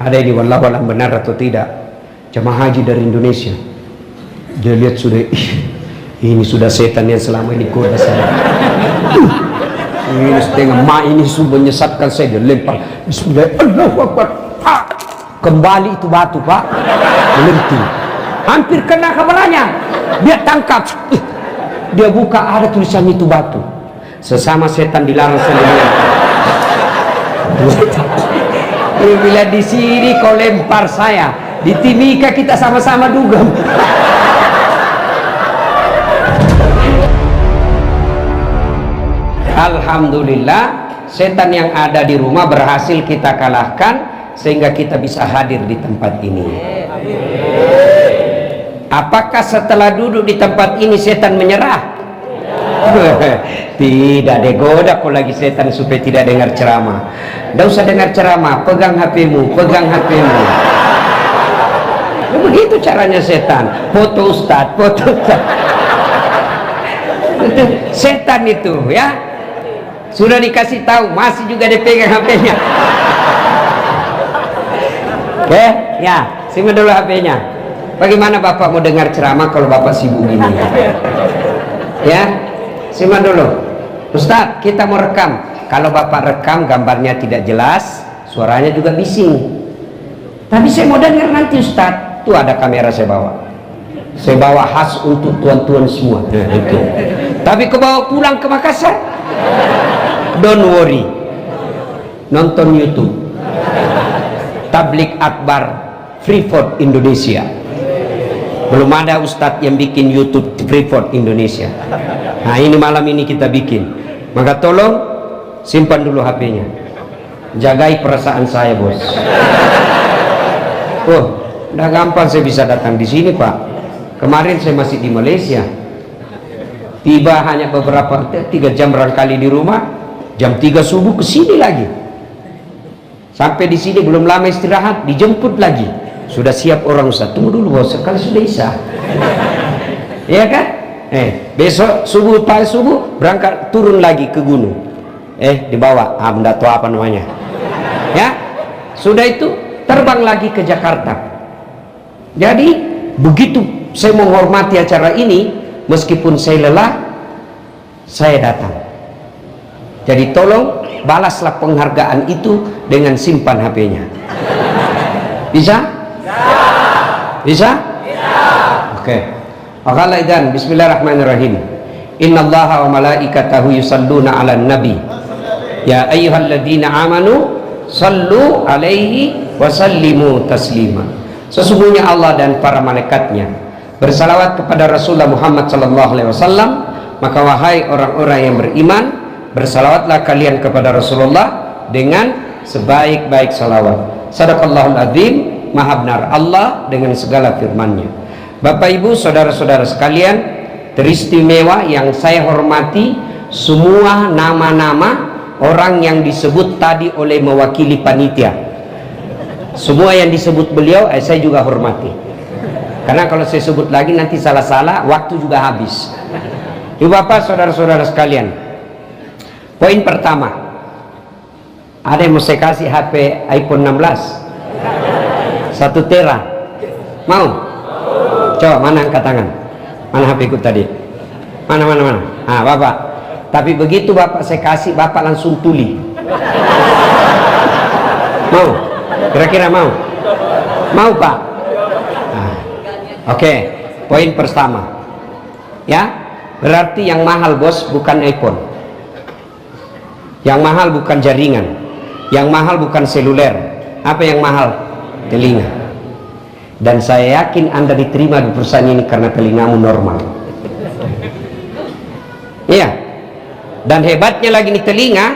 ada ini wallahu alam benar atau tidak, jemaah haji dari Indonesia. Dia lihat sudah, ini sudah setan yang selama ini goda saya. Ini setengah ini sudah menyesatkan saya. Dia lempar bismillah, Allahu Akbar. Kembali itu batu pak, melenting, hampir kena kepalanya. Dia tangkap, dia buka, ada tulisan itu batu. Sesama setan dilarang sendiri. Bila di sini kau lempar saya, di Timika kita sama-sama dugem. Alhamdulillah, setan yang ada di rumah berhasil kita kalahkan sehingga kita bisa hadir di tempat ini. Apakah setelah duduk di tempat ini setan menyerah? Tidak, digoda kok lagi setan supaya tidak dengar ceramah. Tidak usah dengar ceramah, pegang HP-mu, pegang HP-mu. Begitu caranya setan. Foto Ustadz, foto Ustadz. Setan itu ya. Sudah dikasih tahu, masih juga dipegang HP-nya. Oke, ya, simak dulu HP-nya. Bagaimana Bapak mau dengar ceramah kalau Bapak sibuk gini? Ya, simak dulu. Ustadz, kita mau rekam. Kalau Bapak rekam gambarnya tidak jelas, suaranya juga bising. Tapi saya mau dengar nanti Ustadz. Tuh ada kamera saya bawa. Saya bawa khas untuk tuan-tuan semua. Nah, itu. Tapi ke bawa pulang ke Makassar. Don't worry. Nonton YouTube. Tablik Akbar Freeport Indonesia. Belum ada Ustadz yang bikin YouTube Freeport Indonesia. Nah ini malam ini kita bikin. Maka tolong simpan dulu HP-nya. Jagai perasaan saya bos. Oh, udah gampang saya bisa datang di sini Pak. Kemarin saya masih di Malaysia. Tiba hanya beberapa 3 jam barangkali di rumah. Jam 3 subuh ke sini lagi. Sampai di sini belum lama istirahat, dijemput lagi. Sudah siap orang Ustaz. Tunggu dulu bos, sekali sudah isya. Iya kan? Besok subuh, pagi subuh berangkat turun lagi ke gunung. Dibawa, enggak tahu apa namanya. Ya, sudah itu terbang lagi ke Jakarta. Jadi begitu saya menghormati acara ini, meskipun saya lelah, saya datang. Jadi tolong balaslah penghargaan itu dengan simpan HP-nya. Bisa? Bisa? Oke. Akala idan, bismillahirrahmanirrahim. Innallaha wa malaikatahu yusalluna 'alan nabi. Ya ayyuhalladzina amanu sallu 'alaihi wa sallimu taslima. Sesungguhnya Allah dan para malaikatnya bersalawat kepada Rasulullah Muhammad sallallahu alaihi wasallam, maka wahai orang-orang yang beriman, bersalawatlah kalian kepada Rasulullah dengan sebaik-baik salawat. Sadaqallahul azim, maha benar Allah dengan segala firman-Nya. Bapak Ibu, saudara-saudara sekalian, teristimewa yang saya hormati, semua nama-nama orang yang disebut tadi oleh mewakili panitia, semua yang disebut beliau, saya juga hormati. Karena kalau saya sebut lagi nanti salah-salah, waktu juga habis. Ibu bapak, saudara-saudara sekalian, poin pertama, ada yang mau saya kasih HP iPhone 16 1 tera, mau? Coba mana angkat tangan, mana HP ku tadi, mana. Bapak, tapi begitu bapak saya kasih, bapak langsung tuli. Mau? Kira-kira mau? Mau pak? Oke, poin pertama ya, berarti yang mahal bos bukan iPhone, yang mahal bukan jaringan, yang mahal bukan seluler. Apa yang mahal? Telinga. Dan saya yakin Anda diterima di perusahaan ini karena telingamu normal. Iya. Dan hebatnya lagi nih, telinga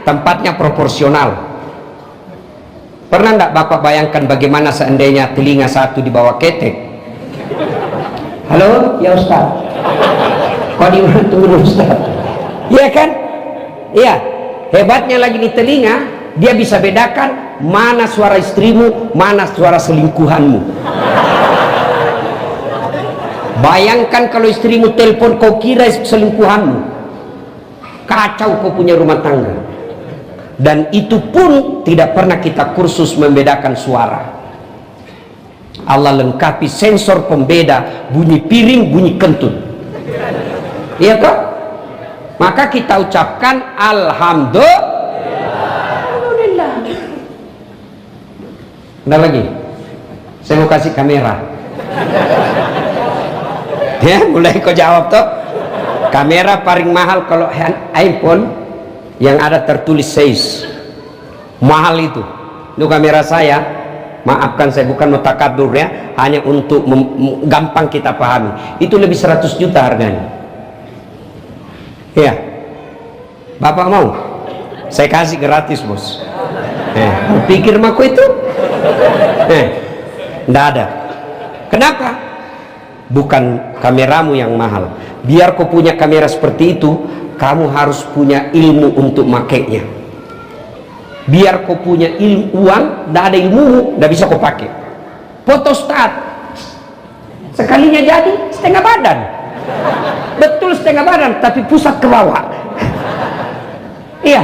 tempatnya proporsional. Pernah enggak bapak bayangkan bagaimana seandainya telinga satu di bawah ketek? Halo, ya Ustaz. Kok di mana tunggu Ustaz? Iya kan? Iya. Hebatnya lagi di telinga, dia bisa bedakan mana suara istrimu, mana suara selingkuhanmu. Bayangkan kalau istrimu telepon, kau kira selingkuhanmu. Kacau kau punya rumah tangga. Dan itu pun tidak pernah kita kursus membedakan suara. Allah lengkapi sensor pembeda bunyi piring, bunyi kentut. Iya toh? Maka kita ucapkan alhamdulillah. Bentar lagi, saya mau kasih kamera. Ya, mulai kau jawab toh. Kamera paling mahal kalau iPhone yang ada tertulis says. Mahal itu. Itu kamera saya. Maafkan saya bukan mutakabbir ya, hanya untuk gampang kita pahami. Itu lebih 100 juta harganya. Ya, Bapak mau? Saya kasih gratis bos. Pikir maku itu? Nggak ada. Kenapa? Bukan kameramu yang mahal. Biar kau punya kamera seperti itu, kamu harus punya ilmu untuk makainya. Biar kau punya uang, nggak ada ilmu, nggak bisa kau pakai. Photostat sekalinya jadi setengah badan. Betul setengah badan, tapi pusat ke bawah. Iya,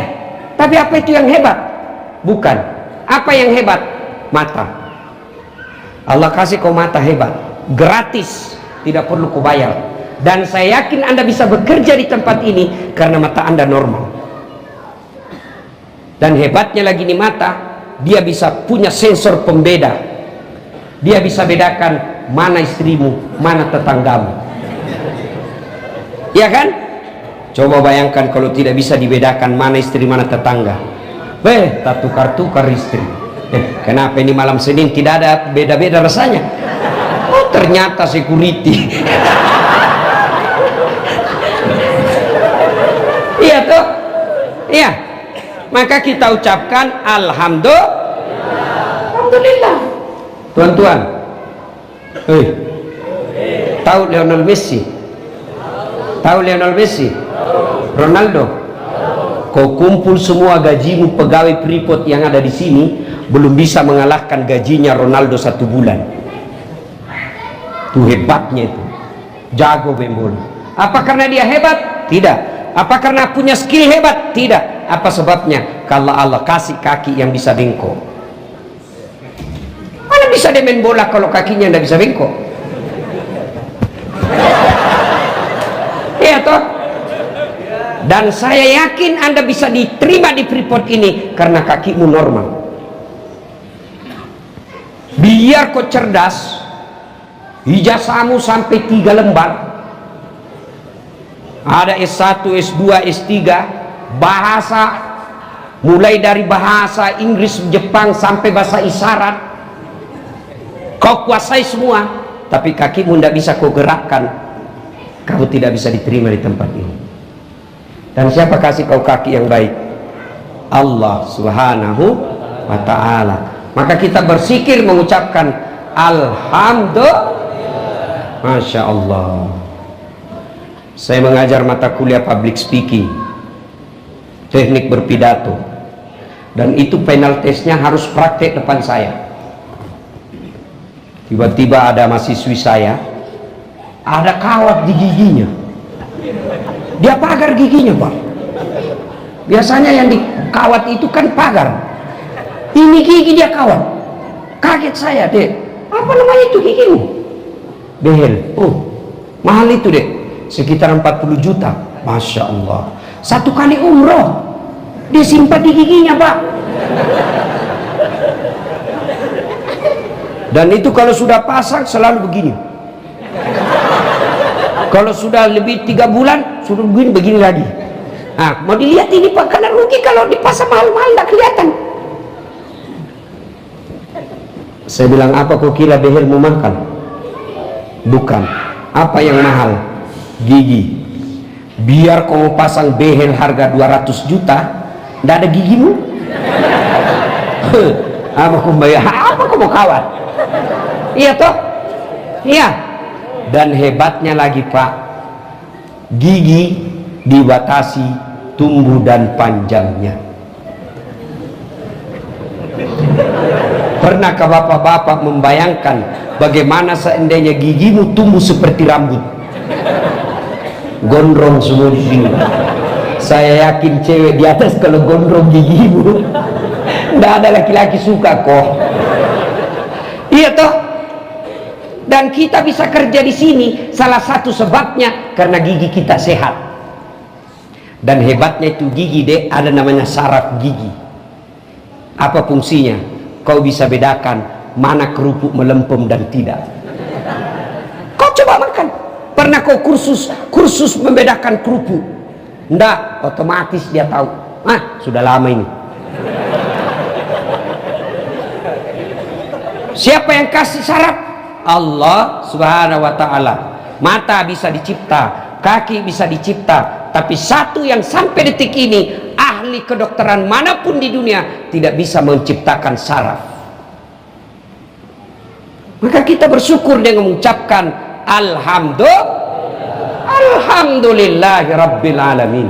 tapi apa itu yang hebat? Bukan. Apa yang hebat? Mata. Allah kasih kau mata hebat, gratis, tidak perlu kau bayar. Dan saya yakin Anda bisa bekerja di tempat ini karena mata Anda normal. Dan hebatnya lagi nih mata, dia bisa punya sensor pembeda. Dia bisa bedakan mana istrimu, mana tetanggamu. Ya kan? Coba bayangkan kalau tidak bisa dibedakan mana istri mana tetangga. Tak tukar-tukar istri. Kenapa ini malam Senin tidak ada beda-beda rasanya? Oh ternyata security. Iya toh? Iya. Maka kita ucapkan alhamdulillah. Tuan-tuan, tahu Lionel Messi? Tahu Lionel Messi? Ronaldo? Kau kumpul semua gajimu pegawai Freeport yang ada di sini, belum bisa mengalahkan gajinya Ronaldo 1 bulan. Itu hebatnya itu. Jago main bola. Apa karena dia hebat? Tidak. Apa karena punya skill hebat? Tidak. Apa sebabnya? Kalau Allah kasih kaki yang bisa bengkok. Mana bisa dia main bola kalau kakinya tidak bisa bengkok? Iya toh? Dan saya yakin Anda bisa diterima di Freeport ini karena kakimu normal. Biar kau cerdas, ijazahmu sampai 3 lembar, ada S1, S2, S3, bahasa mulai dari bahasa Inggris, Jepang sampai bahasa isyarat, kau kuasai semua, tapi kakimu tidak bisa kau gerakkan, kamu tidak bisa diterima di tempat ini. Dan siapa kasih kau kaki yang baik? Allah Subhanahu wa ta'ala. Maka kita bersikir mengucapkan alhamdulillah. Masya Allah. Saya mengajar mata kuliah public speaking, teknik berpidato, dan itu final testnya harus praktek depan saya. Tiba-tiba ada mahasiswi saya ada kawat di giginya. Dia pagar giginya, Pak. Biasanya yang dikawat itu kan pagar. Ini gigi dia kawat. Kaget saya, Dek. Apa namanya itu gigimu? Behel. Oh, mahal itu, Dek. Sekitar 40 juta. Masya Allah. 1 kali umroh dia simpan di giginya, Pak. Dan itu kalau sudah pasang selalu begini. Kalau sudah lebih 3 bulan sudah begini lagi. Nah, mau dilihat ini Pak, karena rugi kalau dipasang mahal-mahal tidak kelihatan. Saya bilang, apa kau kira behelmu makan? Bukan. Apa yang mahal? Gigi. Biar kau pasang behel harga 200 juta tidak ada gigimu. Apa kau bayar? Apa kau mau kawat? Iya toh? Iya. Dan hebatnya lagi Pak, gigi dibatasi tumbuh dan panjangnya. Pernahkah bapak-bapak membayangkan bagaimana seandainya gigimu tumbuh seperti rambut? Gondrong semua di sini. Saya yakin cewek di atas kalau gondrong gigimu nggak ada laki-laki suka kok. Iya toh. Dan kita bisa kerja di sini salah satu sebabnya karena gigi kita sehat. Dan hebatnya itu gigi deh, ada namanya saraf gigi. Apa fungsinya? Kau bisa bedakan mana kerupuk melempem dan tidak. Kau coba makan. Pernah kau kursus membedakan kerupuk? Enggak, otomatis dia tahu. Ah, sudah lama ini. Siapa yang kasih saraf? Allah Subhanahu wa ta'ala. Mata bisa dicipta, kaki bisa dicipta, tapi satu yang sampai detik ini ahli kedokteran manapun di dunia tidak bisa menciptakan saraf. Maka kita bersyukur dengan mengucapkan Alhamdulillahi Rabbil Alamin.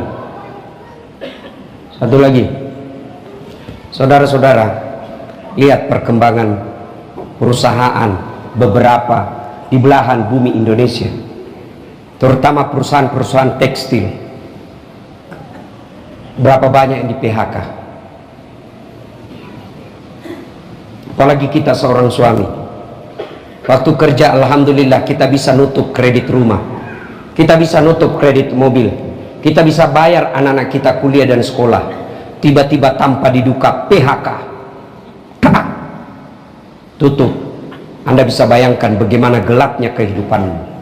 Satu lagi, saudara-saudara, lihat perkembangan perusahaan beberapa di belahan bumi Indonesia, terutama perusahaan-perusahaan tekstil. Berapa banyak yang di PHK? Apalagi kita seorang suami, waktu kerja alhamdulillah kita bisa nutup kredit rumah, kita bisa nutup kredit mobil, kita bisa bayar anak-anak kita kuliah dan sekolah. Tiba-tiba tanpa diduga PHK, tutup. Anda bisa bayangkan bagaimana gelapnya kehidupanmu.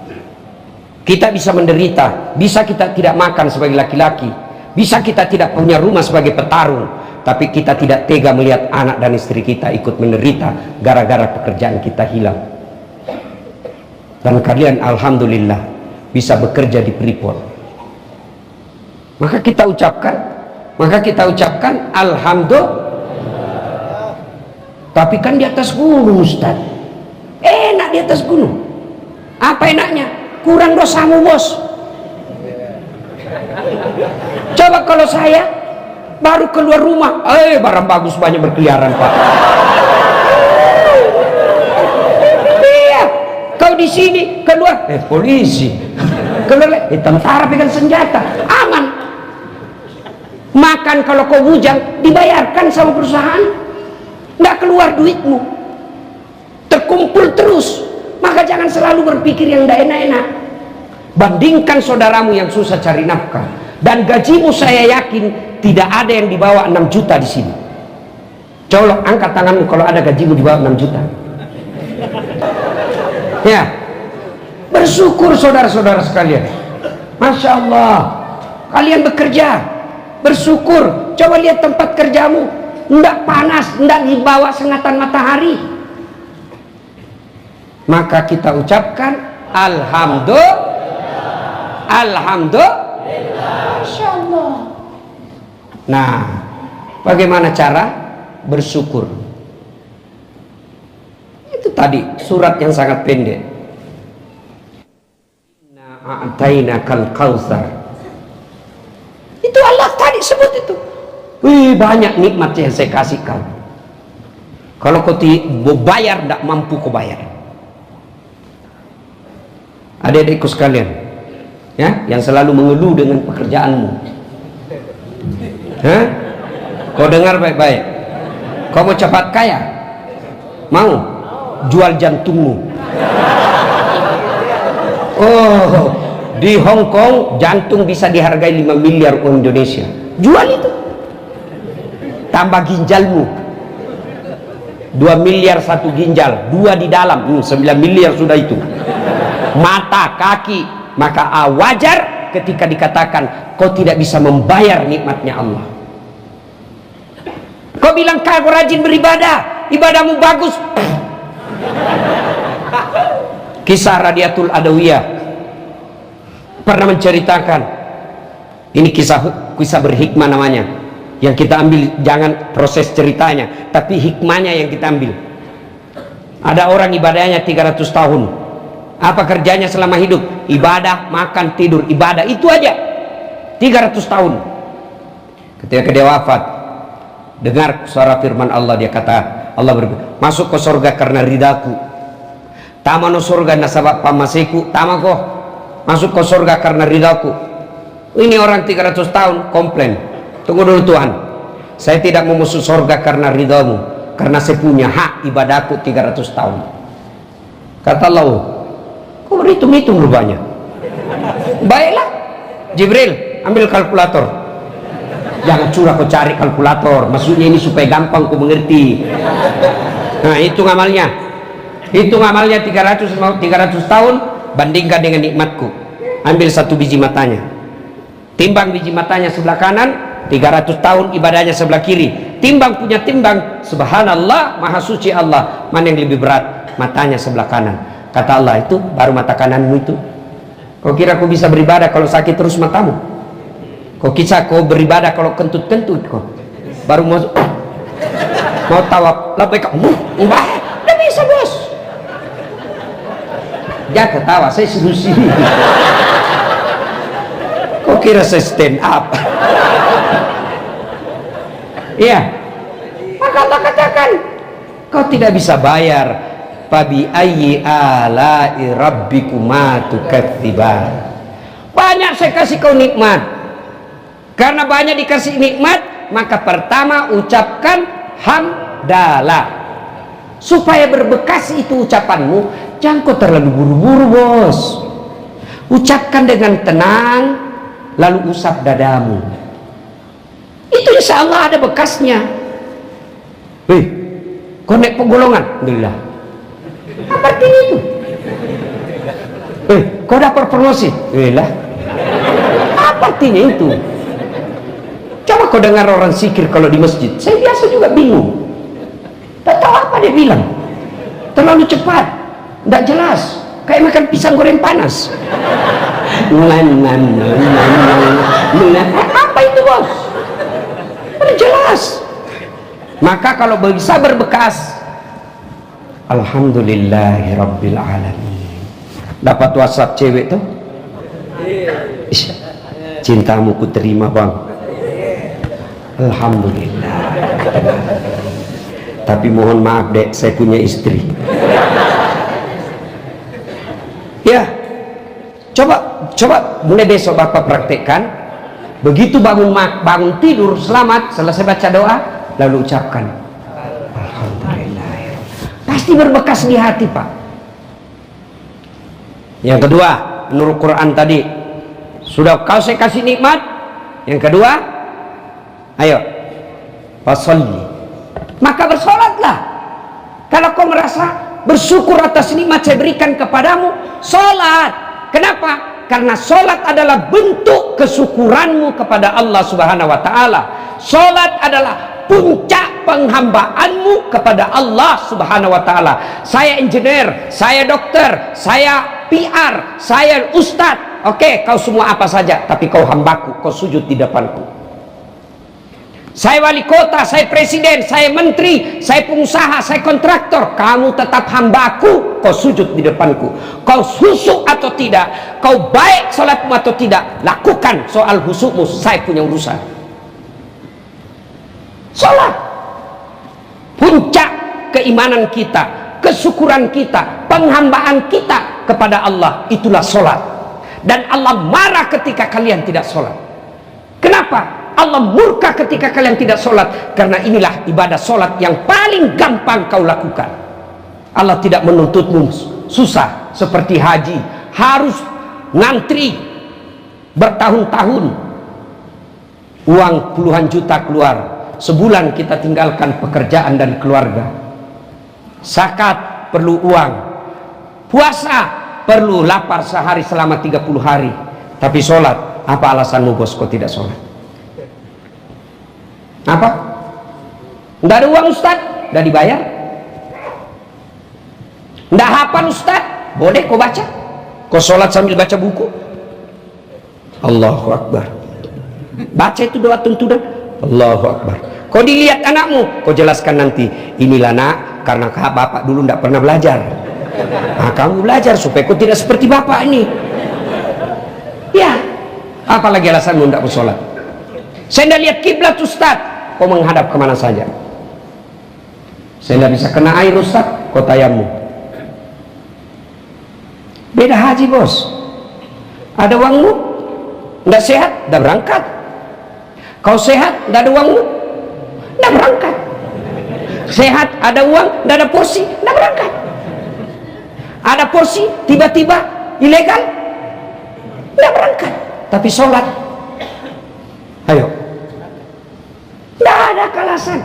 Kita bisa menderita, bisa kita tidak makan sebagai laki-laki, bisa kita tidak punya rumah sebagai petarung, tapi kita tidak tega melihat anak dan istri kita ikut menderita gara-gara pekerjaan kita hilang. Dan kalian alhamdulillah bisa bekerja di Freeport. Maka kita ucapkan alhamdulillah. Tapi kan di atas gunung, Ustaz. Enak di atas gunung. Apa enaknya? Kurang dosamu, bos. Coba kalau saya baru keluar rumah, barang bagus banyak berkeliaran, Pak. Iya, kau di sini keluar, polisi. Keluar, tentara pegang senjata, aman. Makan kalau kau bujang dibayarkan sama perusahaan, nggak keluar duitmu, terkumpul terus. Maka jangan selalu berpikir yang nggak enak-enak. Bandingkan saudaramu yang susah cari nafkah, dan gajimu saya yakin tidak ada yang di bawah 6 juta di sini. Coba angkat tanganmu kalau ada gajimu di bawah 6 juta. Ya, bersyukur saudara-saudara sekalian. Masya Allah, kalian bekerja, bersyukur. Coba lihat tempat kerjamu, enggak panas, enggak di bawah sengatan matahari. Maka kita ucapkan alhamdulillah. Masya Allah. Nah, bagaimana cara bersyukur? Itu tadi surat yang sangat pendek. Inna a'tainakal kautsar. Itu Allah tadi sebut itu. Wih, banyak nikmat yang saya kasih kau. Kalau kau bayar, tidak mampu kau bayar. Adik-adikku sekalian, ya, yang selalu mengeluh dengan pekerjaanmu, kau dengar baik-baik. Kau mau cepat kaya? Mau? Jual jantungmu. Oh, di Hong Kong jantung bisa dihargai 5 miliar uang Indonesia. Jual itu. Tambah ginjalmu, 2 miliar satu ginjal, 2 di dalam, 9 miliar sudah itu. Mata, kaki, maka wajar ketika dikatakan kau tidak bisa membayar nikmatnya Allah. Kau bilang kau rajin beribadah, ibadahmu bagus. Kisah Radiatul Adawiyah pernah menceritakan, ini kisah berhikmah namanya, yang kita ambil jangan proses ceritanya, tapi hikmahnya yang kita ambil. Ada orang ibadahnya 300 tahun. Apa kerjanya selama hidup? Ibadah, makan, tidur, ibadah, itu aja 300 tahun. Ketika dia wafat, dengar suara firman Allah, dia kata, Allah berfirman, masuk ke surga karena ridaku, tamano surga nasabak pamasiku, tamako masuk ke surga karena ridaku. Ini orang 300 tahun komplain. Tunggu dulu Tuhan, saya tidak mau masuk surga karena ridhamu, karena saya punya hak ibadahku 300 tahun. Kata Allah, kau berhitung-hitung rupanya. Baiklah, Jibril, ambil kalkulator. Jangan curah kau cari kalkulator, maksudnya ini supaya gampang kau mengerti. Nah, hitung amalnya. Hitung amalnya 300 tahun, bandingkan dengan nikmatku. Ambil satu biji matanya, timbang biji matanya sebelah kanan, 300 tahun ibadahnya sebelah kiri. Timbang punya timbang, subhanallah, maha suci Allah, mana yang lebih berat? Matanya sebelah kanan. Kata Allah, itu baru mata kananmu itu. Kau kira kau bisa beribadah kalau sakit terus matamu? Kau kisah kau beribadah kalau kentut-kentut kau? Baru mau tawaf, labbaik, tidak bisa bos. Dia ketawa, saya serius. Kau kira saya stand up? Iya. Maka Allah katakan, kau tidak bisa bayar. Fabi ayyi ala'i rabbikuma tukadziban. Banyak saya kasih kau nikmat. Karena banyak dikasih nikmat, maka pertama ucapkan hamdalah. Supaya berbekas itu ucapanmu, jangan kau terlalu buru-buru bos. Ucapkan dengan tenang, lalu usap dadamu. Itu insya Allah ada bekasnya. Hei, kau naik penggolongan? Alhamdulillah. Apa artinya itu? Kau dapat promosi? Alhamdulillah. Apa artinya itu? Coba kau dengar orang zikir kalau di masjid. Saya biasa juga bingung. Tak tahu apa dia bilang. Terlalu cepat, tidak jelas, kayak makan pisang goreng panas. Apa itu bos? Tidak jelas. Maka kalau bisa berbekas, alhamdulillahirabbil alamin. Dapat WhatsApp cewek tuh, cintamu ku terima bang, alhamdulillah. Tapi mohon maaf dek, saya punya istri. Ya, coba mulai besok bapak praktekkan. Begitu bangun tidur selamat, selesai baca doa, lalu ucapkan alhamdulillah. Pasti berbekas di hati pak. Yang kedua, menurut Quran tadi sudah kau saya kasih nikmat. Yang kedua, ayo fasolli, maka bersolatlah. Kalau kau merasa bersyukur atas nikmat saya berikan kepadamu, solat. Kenapa? Karena solat adalah bentuk kesyukuranmu kepada Allah Subhanahu wa Ta'ala. Solat adalah puncak penghambaanmu kepada Allah Subhanahu wa Ta'ala. Saya engineer, saya dokter, saya PR, saya ustadz. Oke, kau semua apa saja, tapi kau hambaku, kau sujud di depanku. Saya wali kota, saya presiden, saya menteri, saya pengusaha, saya kontraktor. Kamu tetap hambaku, kau sujud di depanku. Kau husuk atau tidak, kau baik salatmu atau tidak, lakukan soal husukmu, saya punya urusan. Salat, puncak keimanan kita, kesyukuran kita, penghambaan kita kepada Allah, itulah salat. Dan Allah marah ketika kalian tidak salat. Kenapa? Allah murka ketika kalian tidak sholat, karena inilah ibadah sholat yang paling gampang kau lakukan. Allah tidak menuntutmu susah seperti haji, harus ngantri bertahun-tahun, uang puluhan juta keluar, sebulan kita tinggalkan pekerjaan dan keluarga. Zakat perlu uang, puasa perlu lapar sehari selama 30 hari. Tapi sholat, apa alasanmu bos kau tidak sholat? Apa? Nggak ada uang ustad, nggak dibayar. Nggak hafal ustad, boleh kau baca. Kau sholat sambil baca buku. Allahu Akbar. Baca itu doa tuntunan. Allahu Akbar. Kau dilihat anakmu, kau jelaskan nanti. Inilah nak, karena bapak dulu nggak pernah belajar. Nah, kamu belajar supaya kau tidak seperti bapak ini. Ya, apalagi alasanmu nggak bersolat. Saya nggak lihat kiblat ustad. Kau menghadap kemana saja. Saya tidak bisa kena air ustaz, kau tayamum. Beda haji bos. Ada uangmu, Nggak sehat, nggak berangkat. Kau sehat, nggak ada uang, nggak berangkat. Sehat, ada uang, nggak ada porsi, nggak berangkat. Ada porsi, tiba-tiba ilegal, nggak berangkat. Tapi sholat, ayo, nggak ada alasan.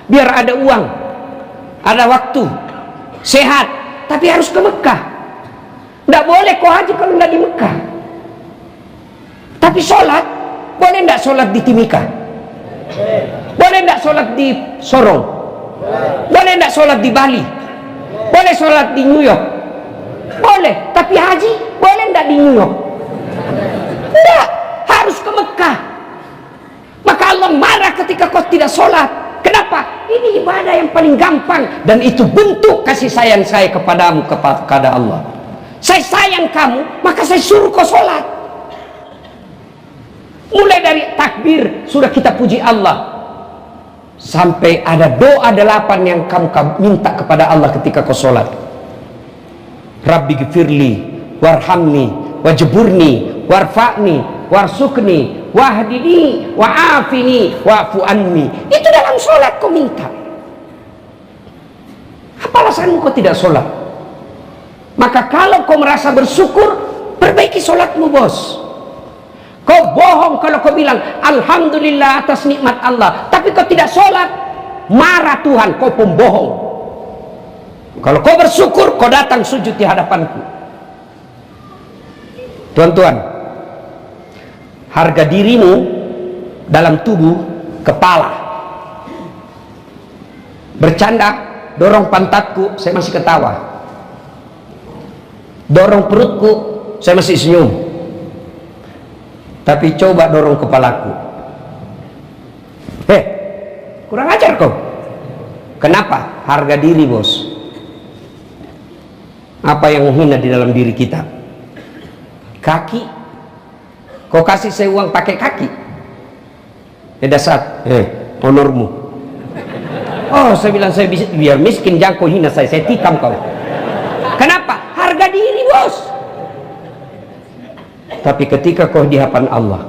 Biar ada uang, ada waktu, sehat, tapi harus ke Mekah. Nggak boleh kau haji kalau nggak di Mekah. Tapi sholat, boleh nggak sholat di Timika? Boleh nggak sholat di Sorong? Boleh nggak sholat di Bali? Boleh sholat di New York? Boleh. Tapi haji, boleh nggak di New York? Nggak, harus ke Mekah. Maka Allah marah ketika kau tidak sholat. Kenapa? Ini ibadah yang paling gampang, dan itu bentuk kasih sayang saya kepadamu, kepada Allah. Saya sayang kamu, maka saya suruh kau sholat. Mulai dari takbir sudah kita puji Allah, sampai ada doa 8 yang kamu minta kepada Allah ketika kau sholat. Rabbi gfirli warhamni wajburni warfa'ni warsukni wahdini wa'afini wa'fu anni. Itu dalam sholat kau minta. Apa alasanmu kau tidak sholat? Maka kalau kau merasa bersyukur, perbaiki sholatmu, bos. Kau bohong kalau kau bilang alhamdulillah atas nikmat Allah, tapi kau tidak sholat, marah Tuhan, kau pembohong. Kalau kau bersyukur, kau datang sujud di hadapanku. Tuan-tuan, harga dirimu dalam tubuh kepala. Bercanda, dorong pantatku, saya masih ketawa. Dorong perutku, saya masih senyum. Tapi coba dorong kepalaku, kurang ajar kau. Kenapa? Harga diri, bos. Apa yang menghina di dalam diri kita? Kaki. Kau kasih saya uang pakai kaki, dasar honormu. Oh, saya bilang saya biar miskin, jangan kau hina saya tikam kau. Kenapa? Harga diri, bos. Tapi ketika kau di hadapan Allah,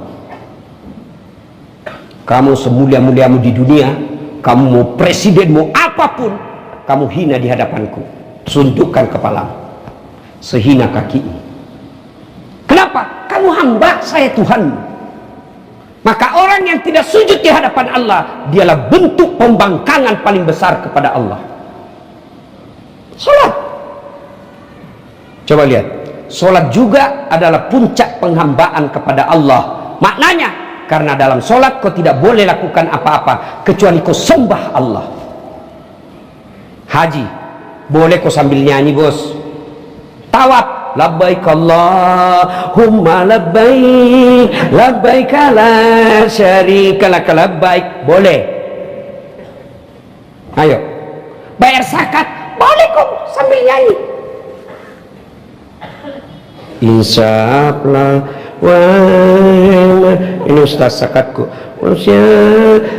kamu semulia-muliamu di dunia, kamu mau presiden, mau apapun, kamu hina di hadapanku. Sundukkan kepalamu, sehina kakimu. Kenapa? Kamu hamba, saya Tuhanmu. Maka orang yang tidak sujud di hadapan Allah, dialah bentuk pembangkangan paling besar kepada Allah. Salat. Coba lihat, sholat juga adalah puncak penghambaan kepada Allah. Maknanya, karena dalam sholat kau tidak boleh lakukan apa-apa kecuali kau sembah Allah. Haji, boleh kau sambil nyanyi, bos. Tawaf, labbaik Allahumma labbaik, labbaik la syarika lak labbaik, boleh. Ayo. Bayar zakat, boleh kau sambil nyanyi. Insaflah wah, ini ustaz zakatku. Usia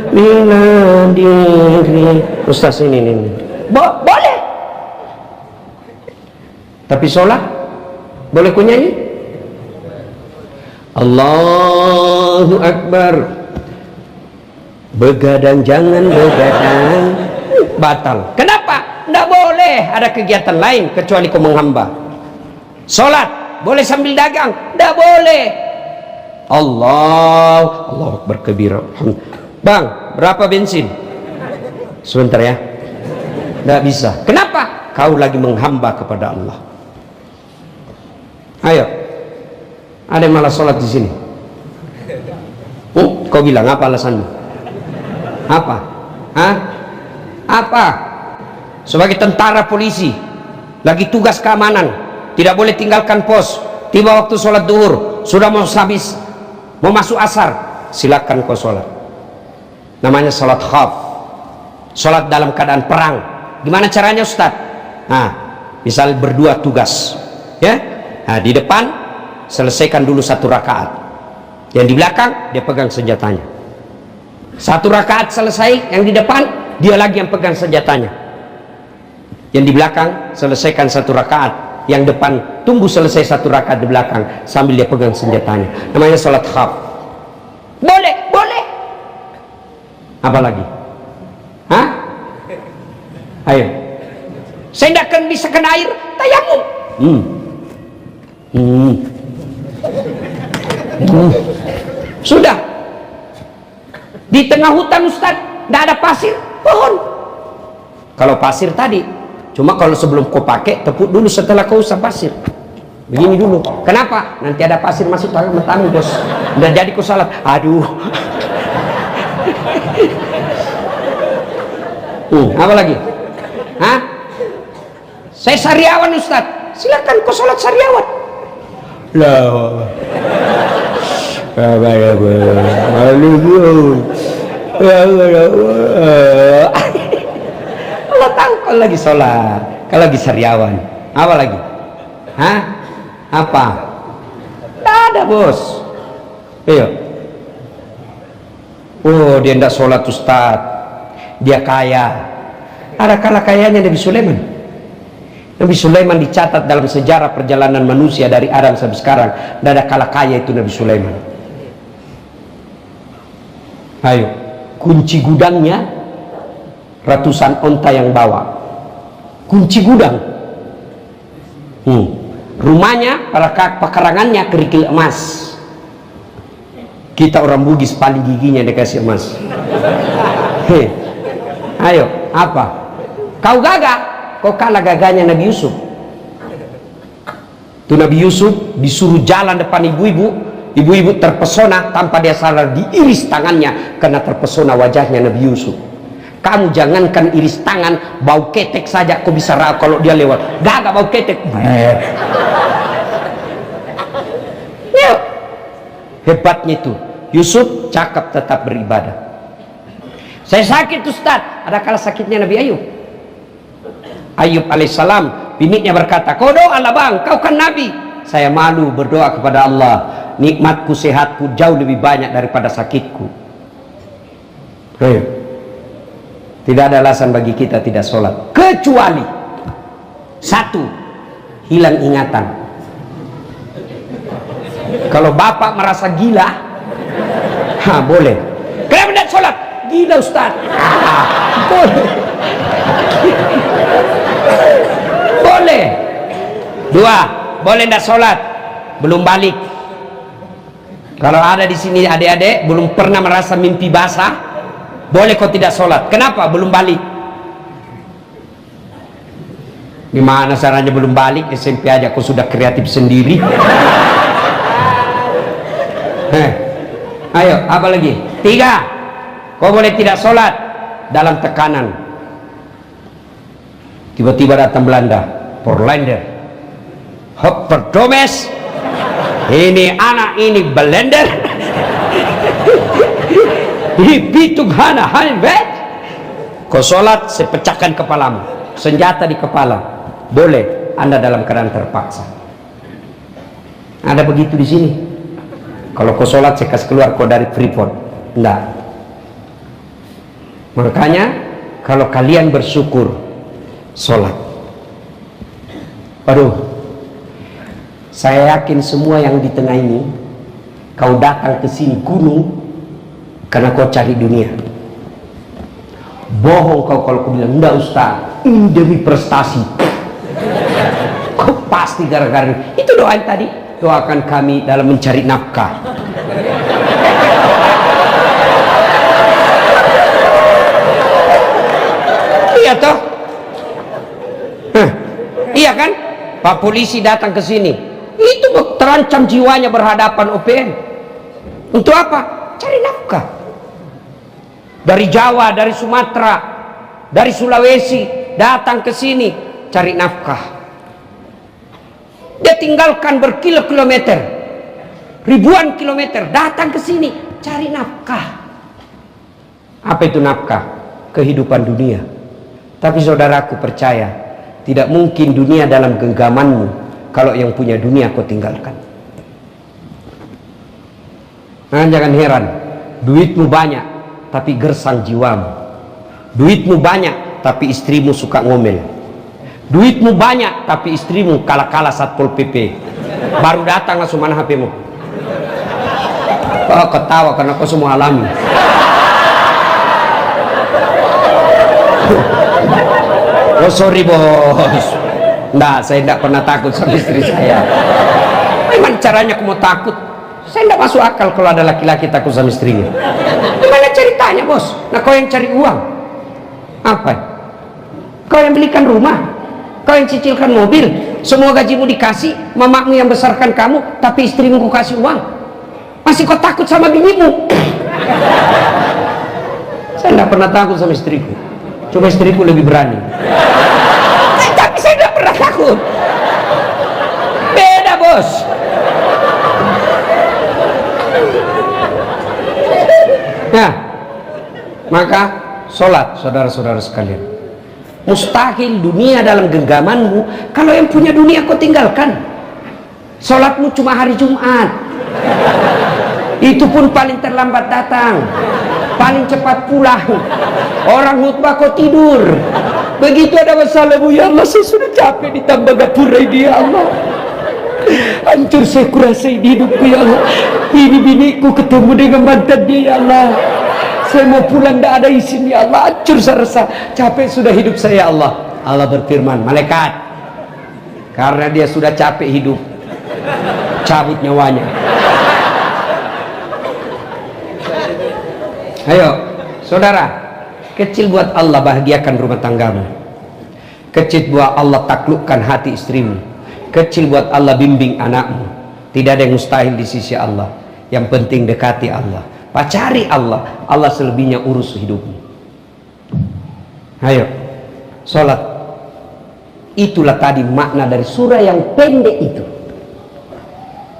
bila diri. Ustaz ini. Boleh. Tapi sholat boleh ku nyanyi? Allahu Akbar. Begadang jangan begadang. Batal. Kenapa? Tidak boleh ada kegiatan lain kecuali kau menghamba. Sholat boleh sambil dagang? Tidak boleh. Allahu Akbar kabira. Bang, berapa bensin? Sebentar ya. Tidak bisa. Kenapa? Kau lagi menghamba kepada Allah. Ayo. Ada yang malah sholat di sini. Kau bilang apa alasanmu? Apa? Hah? Apa? Sebagai tentara polisi, lagi tugas keamanan, tidak boleh tinggalkan pos. Tiba waktu sholat duhur, sudah mau habis, mau masuk asar, silakan kau sholat. Namanya sholat khawf, sholat dalam keadaan perang. Gimana caranya, Ustaz? Nah, misal berdua tugas, ya. Nah, di depan selesaikan dulu 1 rakaat, yang di belakang dia pegang senjatanya. 1 rakaat selesai, yang di depan dia lagi yang pegang senjatanya. Yang di belakang selesaikan 1 rakaat, yang depan tunggu selesai 1 rakaat di belakang sambil dia pegang senjatanya. Namanya sholat khawf. Boleh, boleh. Apa lagi? Hah? Ayo. Saya tidak akan bisa kena air, tayamum. Sudah. Di tengah hutan Ustaz, tidak ada pasir, pohon. Kalau pasir tadi, cuma kalau sebelum kau pakai, tepuk dulu setelah kau usah pasir. Begini dulu. Kenapa? Nanti ada pasir masuk tangan matamu, bos. Udah jadi kau salat. Aduh. Apa lagi? Hah? Saya sariawan Ustaz. Silakan kau sholat sariawan. Lah. Allah tahu kalau lagi sholat, kalau lagi sariawan. Apa lagi? Hah? Apa? Tidak ada, bos. Ayo. Oh, dia tidak sholat Ustaz. Dia kaya. Ada kala kayanya Nabi Sulaiman. Nabi Sulaiman dicatat dalam sejarah perjalanan manusia dari Adam sampai sekarang. Tidak ada kala kaya itu Nabi Sulaiman. Ayo, kunci gudangnya ratusan onta yang bawa. Kunci gudang. Rumahnya, pekarangannya kerikil emas. Kita orang Bugis paling giginya dikasih emas. Ayo, apa? Kau gagah, kau kalah gagahnya Nabi Yusuf. Itu Nabi Yusuf disuruh jalan depan ibu-ibu, ibu-ibu terpesona tanpa dia sadar diiris tangannya karena terpesona wajahnya Nabi Yusuf. Kamu jangankan iris tangan, bau ketek saja kau bisa raba kalau dia lewat. Gagah bau ketek. Ya. Hebatnya itu. Yusuf cakap tetap beribadah. Saya sakit Ustaz. Ada kala sakitnya Nabi Ayub. Ayub alaihissalam, bininya berkata, kau doa lah bang, kau kan Nabi. Saya malu berdoa kepada Allah. Nikmatku, sehatku jauh lebih banyak daripada sakitku. Tidak ada alasan bagi kita tidak sholat. Kecuali satu, hilang ingatan. Kalau bapak merasa gila, boleh. Kenapa tidak sholat? Gila Ustaz. Boleh. Boleh. Dua, boleh tidak sholat? Belum balik. Kalau ada di sini adik-adik belum pernah merasa mimpi basah, boleh kau tidak sholat. Kenapa? Belum balik. Gimana caranya belum balik? SMP aja kau sudah kreatif sendiri. Ayo, apa lagi? Tiga, kau boleh tidak sholat dalam tekanan. Tiba-tiba datang Belanda, Porlander, Hopperdomes, ini anak ini Belanda, Hipitug Hana Hanbet. Kau sholat, saya pecahkan kepalamu, senjata di kepala. Boleh, Anda dalam keadaan terpaksa. Ada begitu di sini. Kalau kau sholat, saya kasih keluar kau dari Freeport. Enggak. Makanya kalau kalian bersyukur sholat, aduh, saya yakin semua yang di tengah ini kau datang ke sini gunung karena kau cari dunia. Bohong kau kalau kau bilang enggak Ustaz, ini demi prestasi. Kau pasti gara-gara itu. Doa tadi, doakan kami dalam mencari nafkah. Iya toh? Iya kan? Pak polisi datang ke sini, itu terancam jiwanya berhadapan OPM. Untuk apa? Cari nafkah. Dari Jawa, dari Sumatera, dari Sulawesi datang ke sini cari nafkah. Dia tinggalkan berkilo-kilometer, ribuan kilometer datang ke sini cari nafkah. Apa itu nafkah? Kehidupan dunia. Tapi saudaraku percaya, tidak mungkin dunia dalam genggamanmu kalau yang punya dunia kau tinggalkan. Nah, jangan heran, duitmu banyak tapi gersang jiwamu. Duitmu banyak tapi istrimu suka ngomel. Duitmu banyak tapi istrimu kalah-kalah Satpol PP, baru datang langsung mana HP-mu. Oh, ketawa karena kau semua alami. Oh sorry bos, enggak, saya tidak pernah takut sama istri saya. Memang caranya aku mau takut? Saya tidak masuk akal kalau ada laki-laki takut sama istrinya. Gimana ceritanya bos? Nah kau yang cari uang apa? Kau yang belikan rumah, kau yang cicilkan mobil, semua gajimu dikasih, mamamu yang besarkan kamu, tapi istrimu kau kasih uang, masih kau takut sama binimu? Saya tidak pernah takut sama istriku, cuma istriku lebih berani. Tapi saya tidak pernah takut. Beda bos. Nah, maka sholat, saudara-saudara sekalian, mustahil dunia dalam genggamanmu kalau yang punya dunia kau tinggalkan. Sholatmu cuma hari Jumat, itu pun paling terlambat datang, paling cepat pulang. Orang khutbah kau tidur. Begitu ada masalah, ya Allah saya sudah capek ditambah gapura ini ya Allah, hancur saya kurasai di hidupku ya Allah. Ini biniku ketemu dengan mantan dia ya Allah, saya mau pulang tidak ada izin ya Allah, hancur saya rasa, capek sudah hidup saya ya Allah. Allah berfirman, malaikat, karena dia sudah capek hidup, cabut nyawanya. Ayo saudara, kecil buat Allah bahagiakan rumah tanggamu, kecil buat Allah taklukkan hati istrimu, kecil buat Allah bimbing anakmu. Tidak ada yang mustahil di sisi Allah. Yang penting dekati Allah, pacari Allah, Allah selebihnya urus hidupmu. Ayo sholat. Itulah tadi makna dari surah yang pendek itu.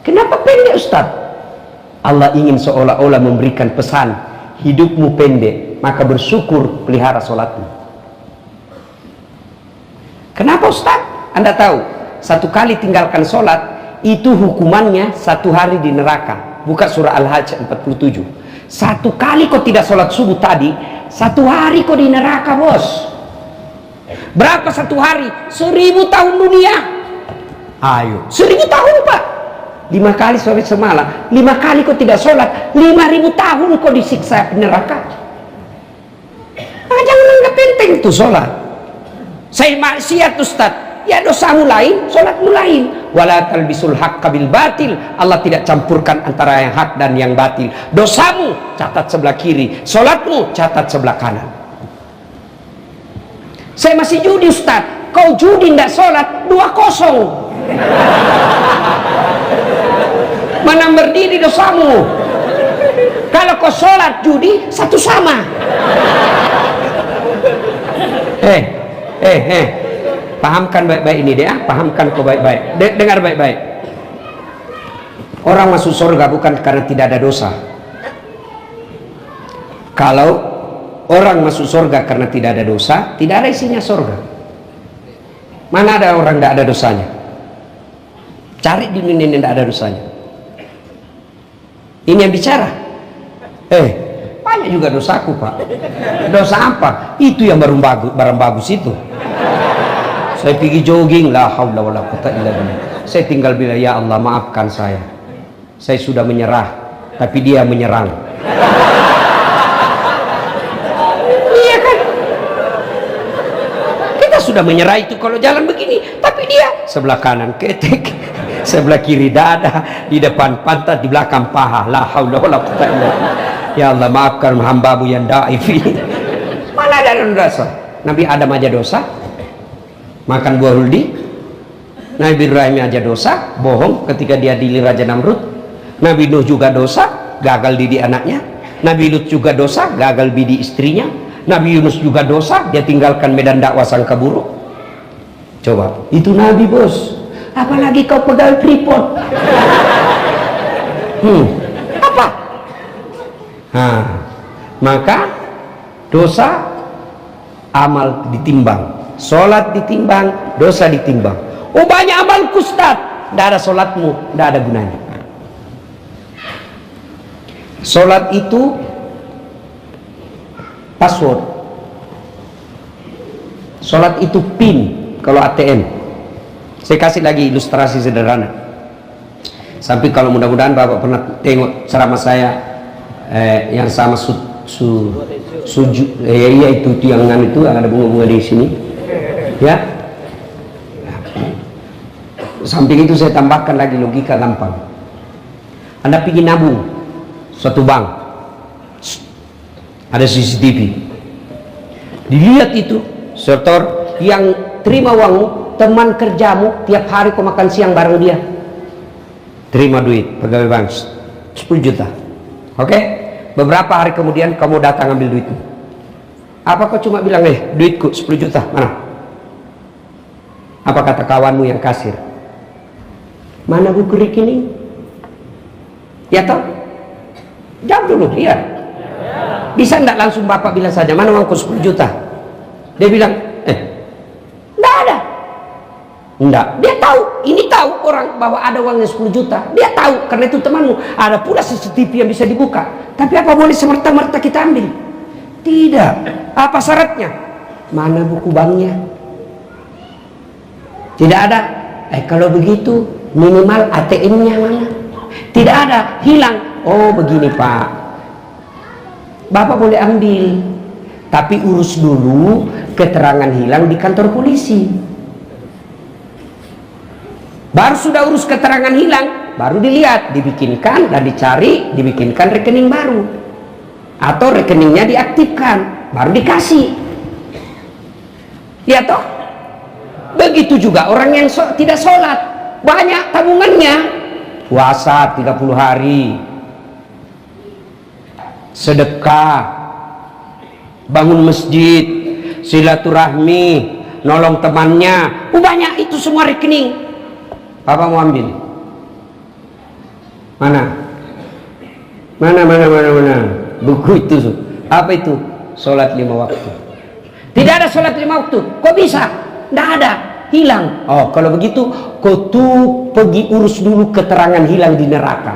Kenapa pendek Ustaz? Allah ingin seolah-olah memberikan pesan, hidupmu pendek, maka bersyukur pelihara sholatmu. Kenapa Ustaz? Anda tahu, satu kali tinggalkan sholat itu hukumannya 1 hari di neraka. Buka surah Al-Hajj 47. 1 kali kau tidak sholat subuh tadi, 1 hari kau di neraka bos. Berapa 1 hari? 1000 tahun dunia. Ayo 1000 tahun pak, 5 kali sore semalam, 5 kali kau tidak sholat, 5000 tahun kau disiksa neraka. Nah, jangan anggap penting tuh sholat. Saya maksiat Ustaz, ya dosamu lain, sholatmu lain. Wala talbisul haqqa bil batil, Allah tidak campurkan antara yang hak dan yang batil. Dosamu catat sebelah kiri, sholatmu catat sebelah kanan. Saya masih judi Ustaz, kau judi tidak sholat, 2-0. Menang berdiri dosamu. Kalau kau sholat judi 1 sama. Pahamkan baik-baik ini deh, pahamkan kau baik-baik. Dengar baik-baik. Orang masuk surga bukan karena tidak ada dosa. Kalau orang masuk surga karena tidak ada dosa, tidak ada isinya surga. Mana ada orang tidak ada dosanya? Cari di dunia ini tidak ada dosanya. Ini yang bicara. Banyak juga dosaku pak. Dosa apa? Itu yang barang bagus itu. Saya pergi jogging, la haula wala quwwata illa billah. Saya tinggal bilang, ya Allah maafkan saya sudah menyerah, tapi dia menyerang. Iya kan? Kita sudah menyerah itu kalau jalan begini, tapi dia sebelah kanan ketek, sebelah kiri dada, di depan pantat, di belakang paha. La haula wala quwwata illa billah. Ya Allah maafkan hambamu yang daif ini. Mana ada dosa? Nabi Adam aja dosa, makan buah huldi. Nabi Ibrahim aja dosa, bohong ketika dia dilir Raja Namrud. Nabi Nuh juga dosa, gagal didik anaknya. Nabi Lut juga dosa, gagal didik istrinya. Nabi Yunus juga dosa, dia tinggalkan medan dakwah sangka buruk. Coba, itu Nabi bos, apalagi kau pegawai Freeport. Apa? Maka dosa, amal ditimbang. Sholat ditimbang, dosa ditimbang. Oh banyak amalku Ustaz, tidak ada sholatmu, tidak ada gunanya. Sholat itu password, sholat itu PIN, kalau ATM. Saya kasih lagi ilustrasi sederhana. Sampai kalau mudah-mudahan Bapak pernah tengok ceramah saya yang sama iya itu tiangan itu ada bunga-bunga di sini. Ya. Samping itu saya tambahkan lagi logika gampang. Anda pergi nabung suatu bank, ada CCTV, dilihat itu setor yang terima uangmu, teman kerjamu, tiap hari kau makan siang bareng dia, terima duit pegawai bank 10 juta. Oke, beberapa hari kemudian kamu datang ambil duitmu. Apa kau cuma bilang duitku 10 juta mana? Apa kata kawanmu yang kasir? Mana buku rekening? Ya toh? Jawab dulu, iya. Bisa enggak langsung Bapak bilang saja, mana uangku 10 juta? Dia bilang, enggak ada. Enggak, dia tahu, ini tahu orang bahwa ada uangnya 10 juta. Dia tahu, karena itu temanmu. Ada pula CCTV yang bisa dibuka. Tapi apa boleh semerta-merta kita ambil? Tidak. Apa syaratnya? Mana buku banknya? Tidak ada. Kalau begitu minimal ATM-nya mana? Tidak ada, hilang. Oh begini Pak, Bapak boleh ambil, tapi urus dulu keterangan hilang di kantor polisi. Baru sudah urus keterangan hilang, baru dilihat, dibikinkan dan dicari, dibikinkan rekening baru, atau rekeningnya diaktifkan, baru dikasih. Lihat toh, begitu juga orang yang tidak sholat, banyak tabungannya, puasa 30 hari, sedekah, bangun masjid, silaturahmi, nolong temannya, banyak itu semua rekening. Bapak mau ambil? Mana? Mana? Buku itu. Apa itu? Sholat 5 waktu. Tidak ada sholat 5 waktu. Kok bisa? Tidak ada. Hilang. Oh, kalau begitu, kau tuh pergi urus dulu keterangan hilang di neraka.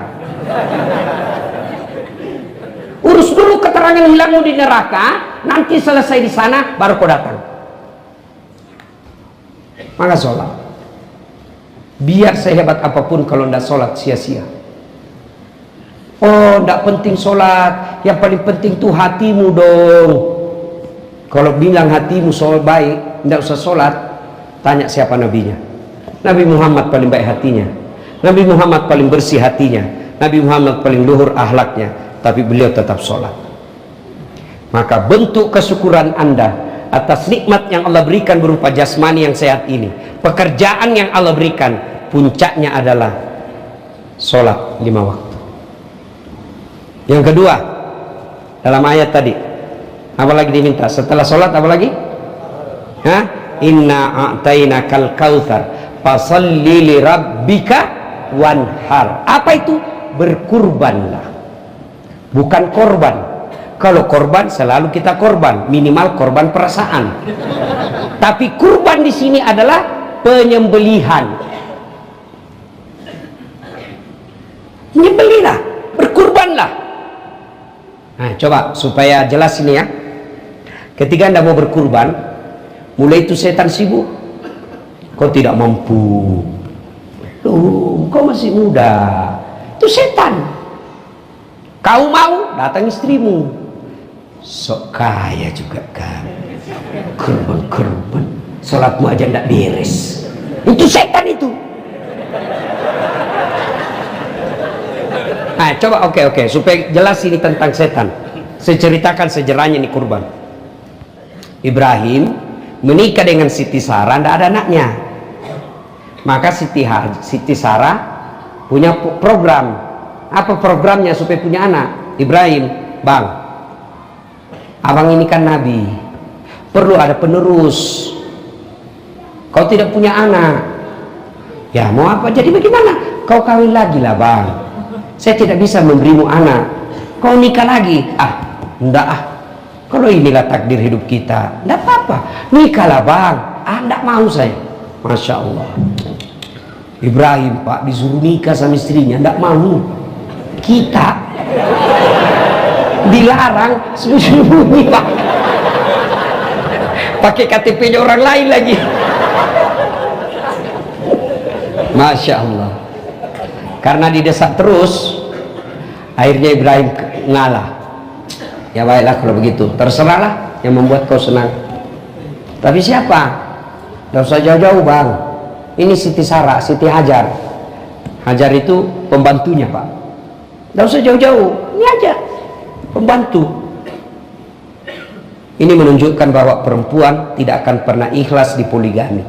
Urus dulu keterangan hilangmu di neraka, nanti selesai di sana baru kau datang. Maka sholat. Biar sehebat apapun kalau tidak sholat sia-sia. Oh, tidak penting sholat, yang paling penting tuh hatimu dong. Kalau bilang hatimu sholat baik, tidak usah sholat, tanya siapa nabinya. Nabi Muhammad paling baik hatinya, Nabi Muhammad paling bersih hatinya, Nabi Muhammad paling luhur akhlaknya, tapi beliau tetap sholat. Maka bentuk kesyukuran Anda atas nikmat yang Allah berikan berupa jasmani yang sehat ini, pekerjaan yang Allah berikan, puncaknya adalah sholat 5 waktu. Yang kedua, dalam ayat tadi apa lagi diminta setelah sholat? Apa lagi? Hah? Inna a'tainakal kautsar fasalli li rabbika wanhar. Apa itu? Berkurbanlah, bukan korban. Kalau korban selalu kita korban, minimal korban perasaan. Tapi kurban di sini adalah penyembelihan. Menyembelilah, berkurbanlah. Nah, coba supaya jelas ini ya. Ketika Anda mau berkurban, mulai itu setan sibuk. Kau tidak mampu. Loh, kau masih muda. Itu setan. Kau mau, datang istrimu. Sok kaya juga kan. Kurban. Salatmu aja tidak beres. Itu setan itu. Nah, coba oke, supaya jelas ini tentang setan. Saya ceritakan sejarahnya ini kurban. Ibrahim menikah dengan Siti Sarah, tidak ada anaknya. Maka Siti Sarah punya program. Apa programnya supaya punya anak? Ibrahim, bang, abang ini kan nabi, perlu ada penerus. Kau tidak punya anak, ya mau apa? Jadi bagaimana? Kau kawin lagi lah bang. Saya tidak bisa memberimu anak. Kau nikah lagi? Enggak ah. Kalau inilah takdir hidup kita, enggak apa-apa. Nikahlah bang. Enggak mau saya. Masya Allah. Ibrahim pak disuruh nikah sama istrinya, enggak mau. Kita dilarang sembunyi pak. Pakai KTP-nya orang lain lagi. Masya Allah. Karena didesak terus, akhirnya Ibrahim ngalah. Ya baiklah kalau begitu, terserahlah yang membuat kau senang. Tapi siapa? Tidak usah jauh-jauh bang. Ini Siti Sarah, Siti Hajar. Hajar itu pembantunya pak. Tidak usah jauh-jauh, ini aja pembantu. Ini menunjukkan bahwa perempuan tidak akan pernah ikhlas di poligami.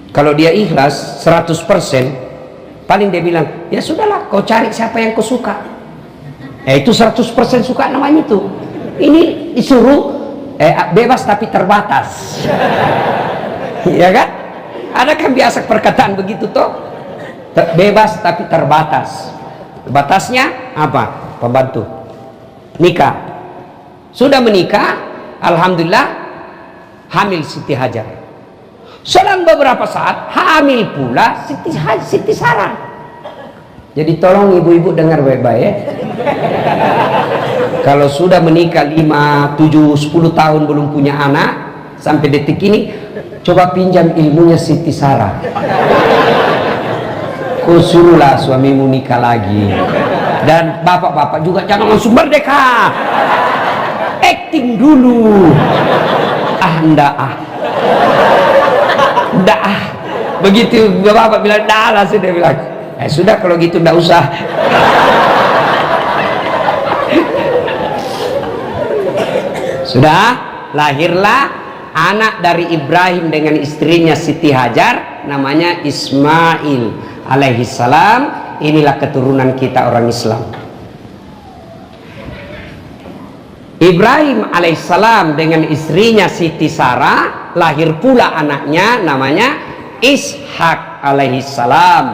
Kalau dia ikhlas 100%, paling dia bilang, ya sudahlah kau cari siapa yang kau suka. Itu 100% suka namanya itu. Ini disuruh bebas tapi terbatas. Ya kan? Ada kan biasa perkataan begitu toh? Bebas tapi terbatas. Batasnya apa? Pembantu. Nikah. Sudah menikah, alhamdulillah hamil Siti Hajar. Selang beberapa saat hamil pula Siti Sarah. Jadi tolong ibu-ibu dengar baik-baik. Kalau sudah menikah 5, 7, 10 tahun belum punya anak, sampai detik ini coba pinjam ilmunya Siti Sarah. Kau suruhlah suamimu nikah lagi. Dan bapak-bapak juga jangan langsung merdeka. Acting dulu. Ndak begitu bapak bilang dah lah, sudah bilang sudah kalau gitu ndak usah. Sudah lahirlah anak dari Ibrahim dengan istrinya Siti Hajar, namanya Ismail alaihi salam. Inilah keturunan kita orang Islam. Ibrahim alaihissalam dengan istrinya Siti Sarah, lahir pula anaknya namanya Ishak alaihissalam.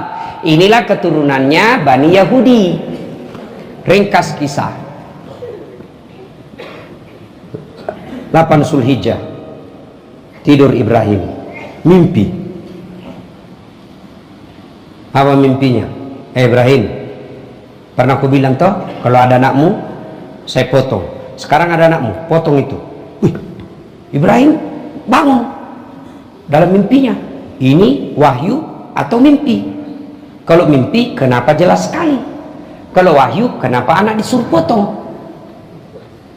Inilah keturunannya Bani Yahudi. Ringkas kisah. 8 Zulhijjah, tidur Ibrahim, mimpi. Apa mimpinya? Ibrahim, pernah aku bilang toh, kalau ada anakmu saya potong. Sekarang ada anakmu, potong itu. Ibrahim bangun dalam mimpinya. Ini wahyu atau mimpi? Kalau mimpi, kenapa jelas sekali? Kalau wahyu, kenapa anak disuruh potong?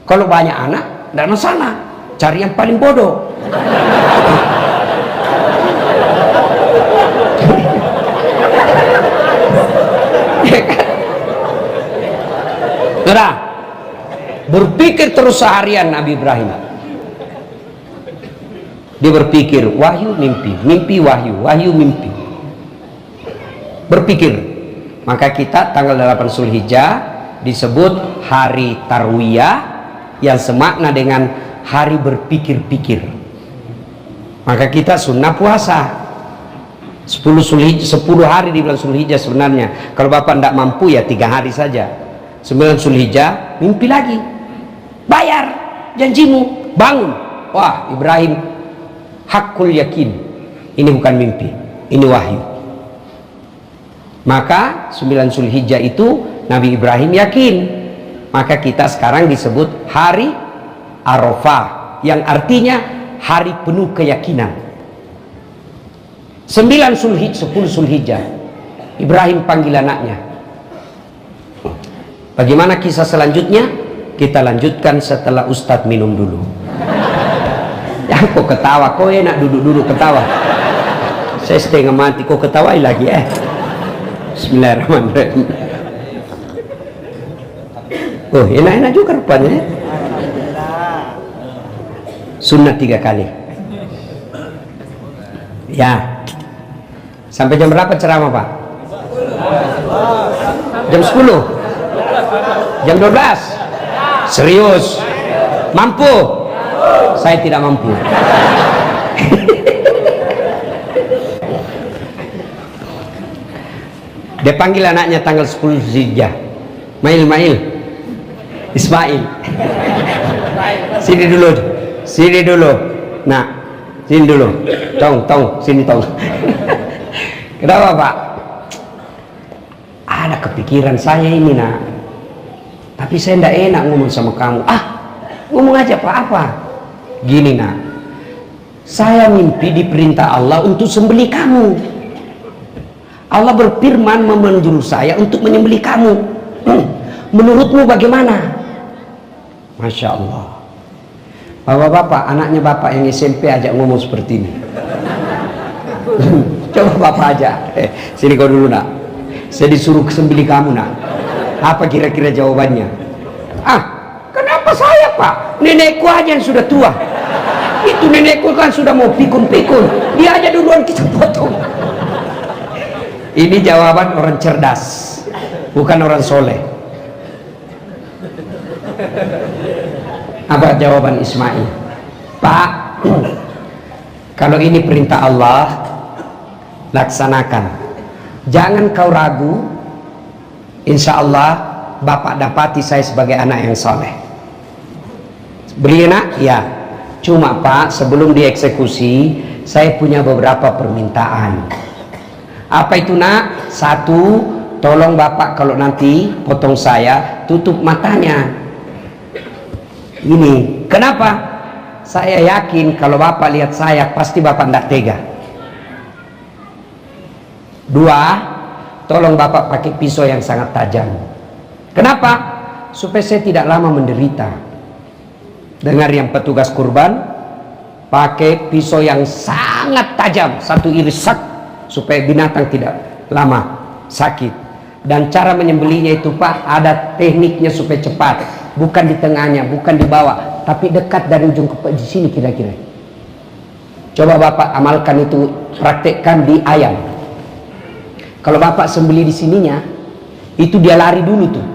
Kalau banyak anak, tidak masalah. Cari yang paling bodoh. Sudah. Berpikir terus seharian Nabi Ibrahim. Dia berpikir wahyu mimpi, mimpi wahyu, wahyu mimpi. Berpikir. Maka kita tanggal 8 Zulhijjah disebut hari Tarwiyah, yang semakna dengan hari berpikir-pikir. Maka kita sunnah puasa 10 hari di bulan Zulhijjah sebenarnya. Kalau bapak tidak mampu ya 3 hari saja. 9 Zulhijjah mimpi lagi. Bayar janjimu, bangun. Wah, Ibrahim hakul yakin. Ini bukan mimpi, ini wahyu. Maka 9 Zulhijjah itu Nabi Ibrahim yakin. Maka kita sekarang disebut hari Arafah, yang artinya hari penuh keyakinan. 9 Zulhijjah, 10 Zulhijjah Ibrahim panggil anaknya. Bagaimana kisah selanjutnya? Kita lanjutkan setelah Ustadz minum dulu. Ya kok ketawa, kok enak duduk-duduk ketawa. Saya setengah mati, kok ketawai lagi Bismillahirrahmanirrahim. Oh enak-enak juga rupanya ya. Sunnah 3 kali. Ya. Sampai jam berapa ceramah Pak? Jam 10? Jam 12? Serius? Mampu? Saya tidak mampu. Dia panggil anaknya tanggal 10 Zulhijjah. Mail Ismail. Sini dulu. Nah, sini dulu. Sini tong. Kenapa Pak? Ada kepikiran saya ini nak. Tapi saya tidak enak ngomong sama kamu. Ngomong aja Pak, apa? Gini nak, saya mimpi diperintah Allah untuk sembelih kamu. Allah berfirman menyuruh saya untuk menyembelih kamu. Menurutmu bagaimana? Masya Allah. Bapak-bapak, anaknya bapak yang SMP ajak ngomong seperti ini. Coba bapak aja. Sini kau dulu nak. Saya disuruh sembelih kamu nak. Apa kira-kira jawabannya? Kenapa saya pak? Nenekku aja yang sudah tua. Itu nenekku kan sudah mau pikun-pikun. Dia aja duluan kita potong. Ini jawaban orang cerdas, bukan orang soleh. Apa jawaban Ismail? Pak, kalau ini perintah Allah, laksanakan. Jangan kau ragu. Insya Allah bapak dapati saya sebagai anak yang soleh. Beri nak? Ya. Cuma pak, sebelum dieksekusi saya punya beberapa permintaan. Apa itu nak? Satu, tolong bapak kalau nanti potong saya, tutup matanya. Ini kenapa? Saya yakin kalau bapak lihat saya pasti bapak tidak tega. Dua, tolong bapak pakai pisau yang sangat tajam. Kenapa? Supaya saya tidak lama menderita. Dengar yang petugas kurban, pakai pisau yang sangat tajam, satu iris sak, supaya binatang tidak lama sakit. Dan cara menyembelihnya itu pak, ada tekniknya supaya cepat. Bukan di tengahnya, bukan di bawah, tapi dekat dari ujung ke di sini kira-kira. Coba bapak amalkan itu, praktekkan di ayam. Kalau bapak sembelih di sininya, itu dia lari dulu tuh.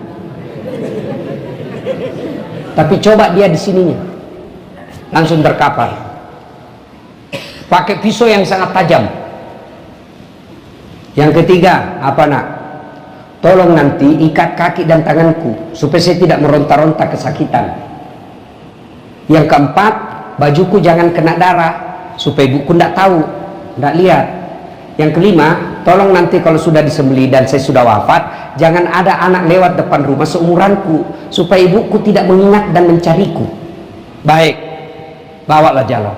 Tapi coba dia di sininya, langsung terkapar. Pakai pisau yang sangat tajam. Yang ketiga, apa nak? Tolong nanti ikat kaki dan tanganku supaya saya tidak meronta-ronta kesakitan. Yang keempat, bajuku jangan kena darah supaya ibuku tidak tahu, tidak lihat. Yang kelima, tolong nanti kalau sudah disembelih dan saya sudah wafat, jangan ada anak lewat depan rumah seumuranku supaya ibuku tidak mengingat dan mencariku. Baik, bawalah jalan.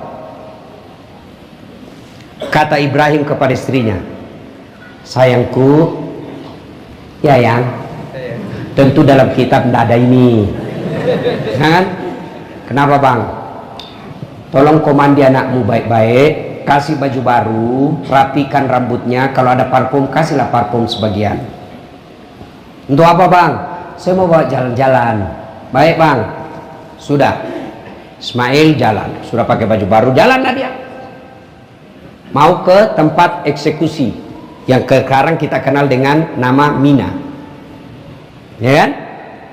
Kata Ibrahim kepada istrinya, sayangku, ya yang tentu dalam kitab tidak ada ini, kan? Kenapa bang? Tolong komandi anakmu baik-baik, kasih baju baru, rapikan rambutnya, kalau ada parfum kasihlah parfum sebagian. Untuk apa bang? Saya mau bawa jalan-jalan. Baik bang, sudah. Ismail jalan, sudah pakai baju baru, jalanlah dia. Mau ke tempat eksekusi yang sekarang kita kenal dengan nama Mina, ya kan?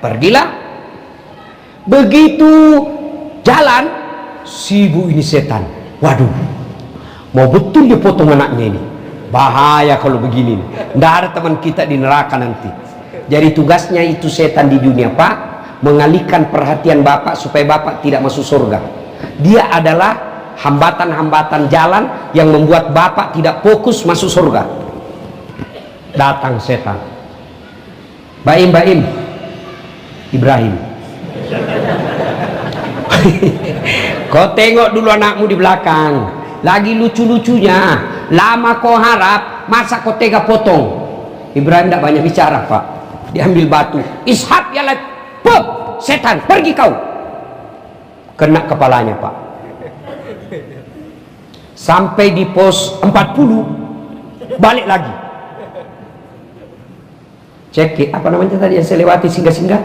Pergilah. Begitu jalan, si ibu ini setan. Waduh, mau betul dia potong anaknya ini. Bahaya kalau begini. Tidak ada teman kita di neraka nanti. Jadi tugasnya itu setan di dunia pak, mengalihkan perhatian bapak supaya bapak tidak masuk surga. Dia adalah hambatan-hambatan jalan yang membuat bapak tidak fokus masuk surga. Datang setan. Baim Ibrahim, kau tengok dulu anakmu di belakang, lagi lucu-lucunya. Lama kau harap, masa kau tega potong? Ibrahim tidak banyak bicara pak. Diambil batu, ishak ya lah, pop, setan pergi kau. Kena kepalanya pak. Sampai di pos 40, balik lagi. Cek apa namanya tadi yang saya lewati, singgah-singgah,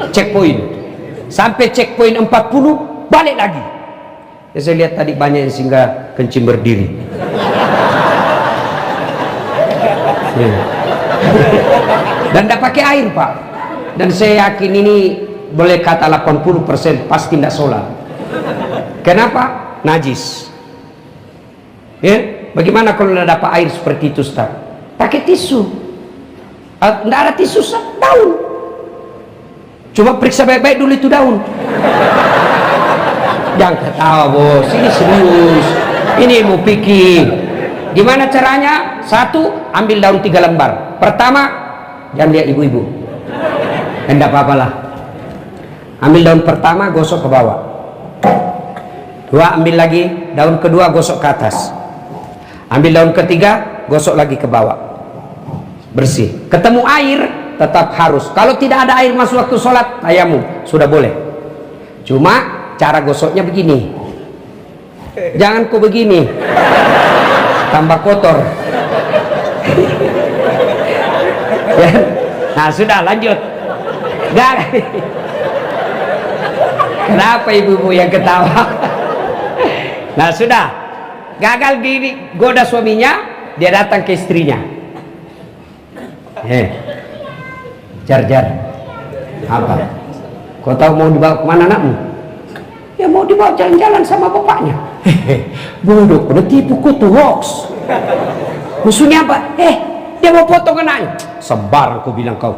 checkpoint. Sampai checkpoint 40, balik lagi. Ya, saya lihat tadi banyak yang singgah kencing berdiri. Ya. Dan tidak pakai air pak. Dan saya yakin ini boleh kata 80% pasti tidak sholat. Kenapa? Najis. Ya, bagaimana kalau tidak dapat air seperti itu Ustaz? Pakai tisu. Tidak ada tisu, daun. Cuma periksa baik-baik dulu itu daun. Jangan ketawa bos, ini serius. Ini mau pikir. Gimana caranya? Satu, ambil daun 3 lembar. Pertama, jangan lihat ibu-ibu. Tidak apa-apalah. Ambil daun pertama, gosok ke bawah. Dua, ambil lagi daun kedua, gosok ke atas. Ambil daun ketiga, gosok lagi ke bawah. bersih. Ketemu air tetap harus. Kalau tidak ada air masuk waktu sholat, tayamum sudah boleh. Cuma cara gosoknya begini, jangan kok begini, tambah kotor. Ya. Nah sudah lanjut. Gak. Kenapa ibu-ibu yang ketawa? Nah sudah, gagal goda suaminya, dia datang ke istrinya. Jar, apa? Kau tahu mau dibawa kemana anakmu? Ya mau dibawa jalan-jalan sama bapaknya. Bodoh, udah tipu kau tuh, hoax. Maksudnya apa? Dia mau potong anaknya. Sembarang kau bilang kau.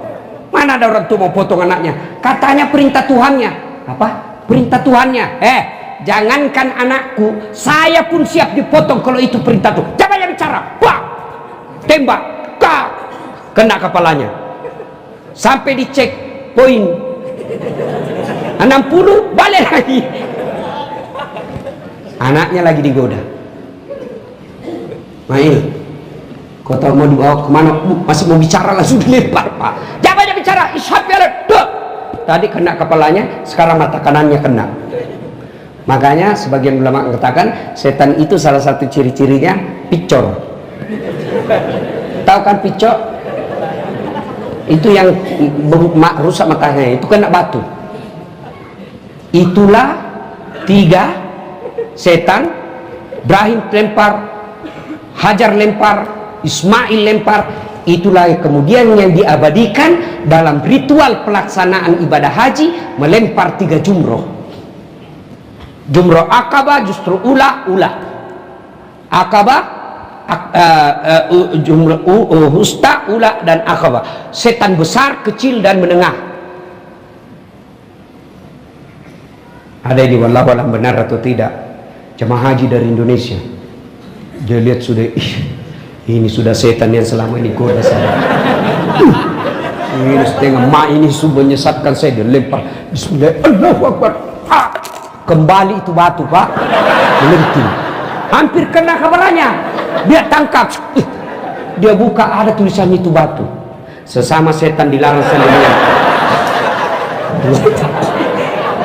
Mana ada orang tua mau potong anaknya? Katanya perintah Tuhannya. Apa? Perintah Tuhannya. Jangankan anakku, saya pun siap dipotong kalau itu perintah Tuhan. Jangan yang bicara. Wah, tembak. Kak, kena kepalanya. Sampai dicek poin 60, balik lagi. Anaknya lagi digoda. Main. Kau tahu mau dibawa kemana? Masih mau bicara langsung dilempar, Pak. Jangan banyak bicara. Ishab ya. Tadi kena kepalanya, sekarang mata kanannya kena. Makanya sebagian ulama mengatakan setan itu salah satu ciri-cirinya picor. Tahu kan picor? Itu yang rusak matanya, itu kena batu. Itulah 3 setan. Ibrahim lempar, Hajar lempar, Ismail lempar. Itulah kemudian yang diabadikan dalam ritual pelaksanaan ibadah haji, melempar 3 jumroh. Jumroh Aqabah justru ula. Aqabah, jumroh Wusta, ula dan Aqabah. Setan besar, kecil dan menengah. Ada ini wallahu alam benar atau tidak. Jemaah haji dari Indonesia, dia lihat sudah, ini sudah setan yang selama ini goda saya. Ini setengah ini menyesatkan saya, dia lempar. Bismillah, Allahu Akbar. Kembali itu batu, Pak, melenting. Hampir kena kepalanya. Dia tangkap. Dia buka, ada tulisan itu batu. Sesama setan dilarang sendirian.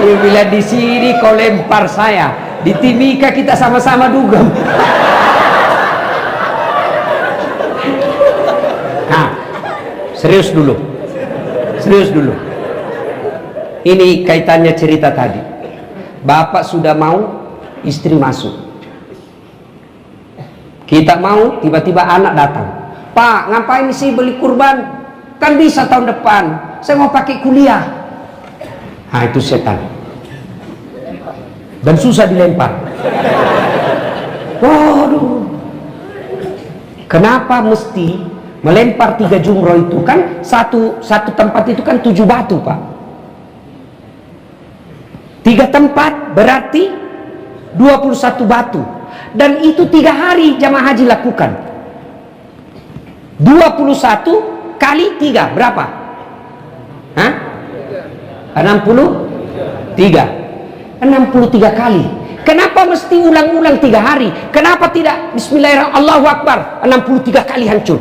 Bila di sini kau lempar saya, di Timika kita sama-sama dugem. Nah, serius dulu. Ini kaitannya cerita tadi. Bapak sudah mau, istri masuk. Kita mau, tiba-tiba anak datang. Pak, ngapain sih beli kurban? Kan bisa tahun depan. Saya mau pakai kuliah. Nah, itu setan. Dan susah dilempar. Waduh. Kenapa mesti melempar 3 jumroh itu? Kan satu tempat itu kan 7 batu, Pak. 3 tempat berarti 21 batu. Dan itu 3 hari jamaah haji lakukan. 21 kali 3 berapa? 63 kali. Kenapa mesti ulang-ulang 3 hari? Kenapa tidak bismillahirrahmanirrahim Allahu Akbar 63 kali hancur?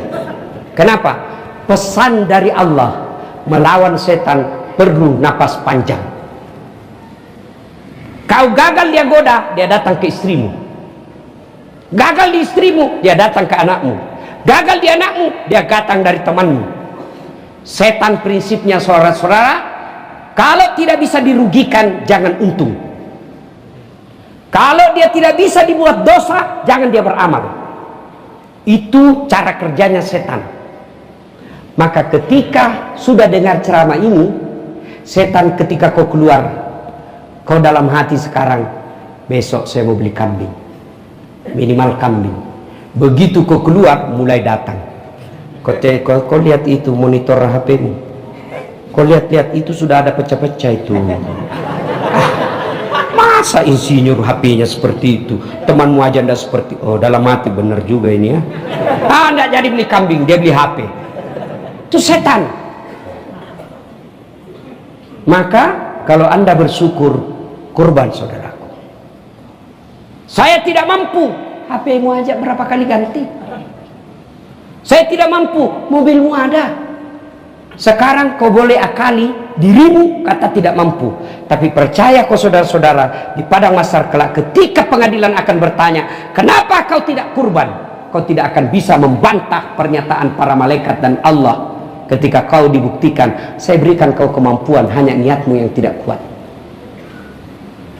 Kenapa? Pesan dari Allah, melawan setan perlu napas panjang. Kau gagal dia goda, dia datang ke istrimu. Gagal di istrimu, dia datang ke anakmu. Gagal di anakmu, dia datang dari temanmu. Setan prinsipnya, saudara-saudara, kalau tidak bisa dirugikan, jangan untung. Kalau dia tidak bisa dibuat dosa, jangan dia beramal. Itu cara kerjanya setan. Maka ketika sudah dengar ceramah ini, setan ketika kau keluar, kau dalam hati sekarang, besok saya mau beli kambing, minimal kambing. Begitu kau keluar, mulai datang. Kau lihat itu monitor HP-mu, kau lihat itu sudah ada pecah-pecah itu. Masa insinyur HP-nya seperti itu, temanmu aja ndak seperti. Oh, dalam hati benar juga ini ya. Ndak jadi beli kambing, dia beli HP. Itu setan. Maka kalau Anda bersyukur, kurban saudaraku. Saya tidak mampu, HP-mu aja berapa kali ganti. Saya tidak mampu, mobilmu ada. Sekarang kau boleh akali dirimu kata tidak mampu, tapi percaya kau saudara-saudara, di padang mahsyar kelak ketika pengadilan akan bertanya, kenapa kau tidak kurban? Kau tidak akan bisa membantah pernyataan para malaikat dan Allah ketika kau dibuktikan, saya berikan kau kemampuan, hanya niatmu yang tidak kuat.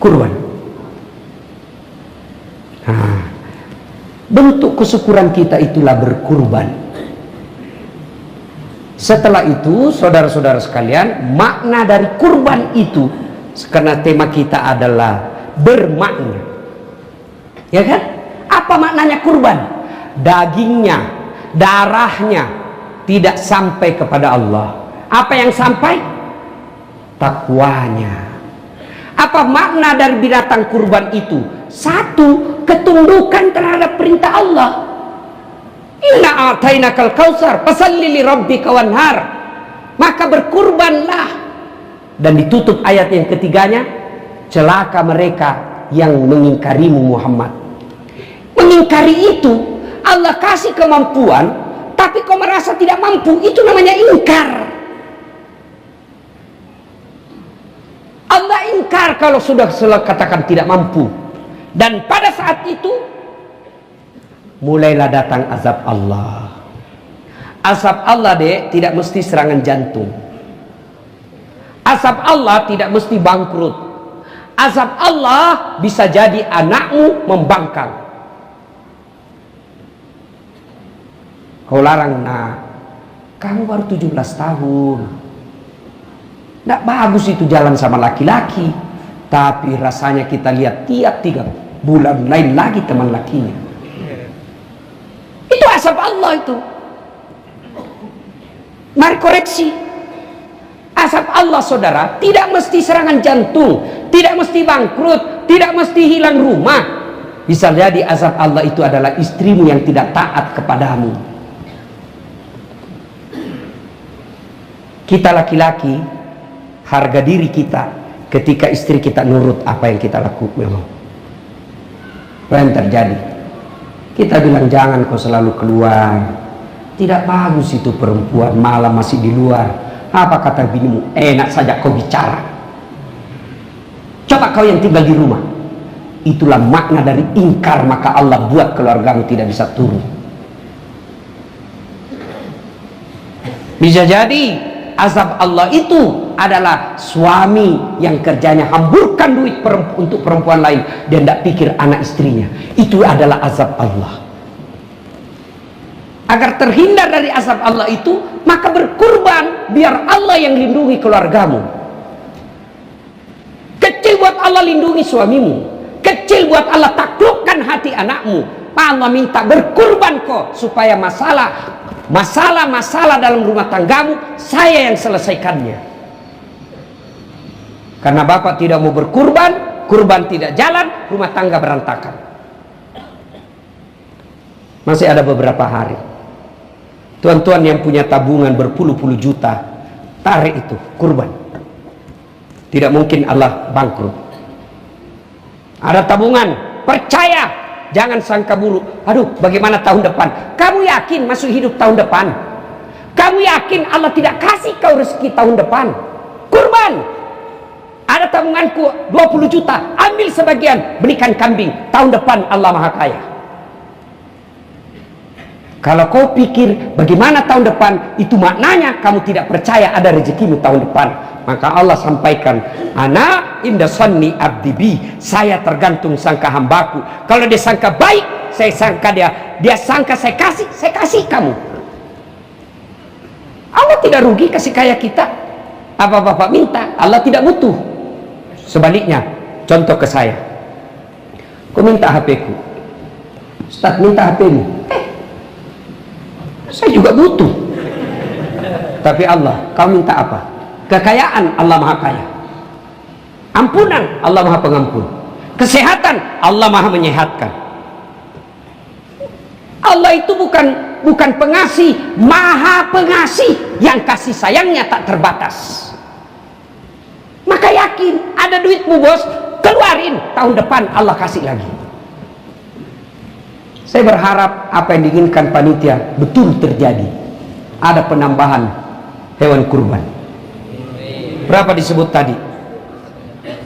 Kurban. Bentuk kesyukuran kita itulah berkurban. Setelah itu, saudara-saudara sekalian, makna dari kurban itu, karena tema kita adalah bermakna, ya kan? Apa maknanya kurban? Dagingnya, darahnya tidak sampai kepada Allah. Apa yang sampai? Takwanya. Apa makna dari binatang kurban itu? Satu, ketundukan terhadap perintah Allah. Inna a'tainakal kautsar fasalli li rabbika wanhar. Maka berkurbanlah. Dan ditutup ayat yang ketiganya, celaka mereka yang mengingkarimu Muhammad. Mengingkari itu, Allah kasih kemampuan, tapi kau merasa tidak mampu, itu namanya ingkar. Allah ingkar kalau sudah katakan tidak mampu. Dan pada saat itu mulailah datang azab Allah. Azab Allah tidak mesti serangan jantung. Azab Allah tidak mesti bangkrut. Azab Allah bisa jadi anakmu membangkang. Kau larang, nah, kamu baru 17 tahun. Tidak bagus itu jalan sama laki-laki. Tapi rasanya kita lihat tiap 3 bulan lain lagi teman lakinya. Itu azab Allah itu. Mari koreksi. Azab Allah saudara tidak mesti serangan jantung, tidak mesti bangkrut, tidak mesti hilang rumah. Bisa jadi azab Allah itu adalah istrimu yang tidak taat kepadamu. Kita laki-laki, harga diri kita ketika istri kita nurut apa yang kita lakukan. Apa yang terjadi? Kita bilang jangan kau selalu keluar, tidak bagus itu perempuan malam masih di luar. Apa kata binimu? Enak saja kau bicara. Coba kau yang tinggal di rumah. Itulah makna dari ingkar, maka Allah buat keluargamu tidak bisa turun. Bisa jadi azab Allah itu adalah suami yang kerjanya hamburkan duit untuk perempuan lain dan tidak pikir anak istrinya. Itu adalah azab Allah. Agar terhindar dari azab Allah itu, maka berkurban biar Allah yang lindungi keluargamu. Kecil buat Allah lindungi suamimu, kecil buat Allah taklukkan hati anakmu. Allah minta berkurban kok supaya masalah dalam rumah tanggamu saya yang selesaikannya. Karena bapak tidak mau berkurban, kurban tidak jalan, rumah tangga berantakan. Masih ada beberapa hari. Tuan-tuan yang punya tabungan berpuluh-puluh juta, tarik itu kurban. Tidak mungkin Allah bangkrut. Ada tabungan, percaya. Jangan sangka buruk. Aduh, bagaimana tahun depan? Kamu yakin masuk hidup tahun depan? Kamu yakin Allah tidak kasih kau rezeki tahun depan? Kurban. Ada tabunganku 20 juta, ambil sebagian, belikan kambing. Tahun depan Allah Maha Kaya. Kalau kau pikir bagaimana tahun depan, itu maknanya kamu tidak percaya ada rezekimu tahun depan. Maka Allah sampaikan, ana inda sanni abdi bi, saya tergantung sangka hambaku. Kalau dia sangka baik, saya sangka dia sangka saya kasih kamu. Allah tidak rugi kasih kaya kita. Apa bapak minta, Allah tidak butuh. Sebaliknya, contoh ke saya, kau minta HP ku, Ustaz minta HP-mu, saya juga butuh. Tapi Allah, kau minta apa? Kekayaan, Allah Maha Kaya. Ampunan, Allah Maha Pengampun. Kesehatan, Allah Maha Menyehatkan. Allah itu bukan pengasih, Maha Pengasih yang kasih sayangnya tak terbatas. Maka yakin ada duitmu bos, keluarin, tahun depan Allah kasih lagi. Saya berharap apa yang diinginkan panitia betul terjadi. Ada penambahan hewan kurban. Berapa disebut tadi?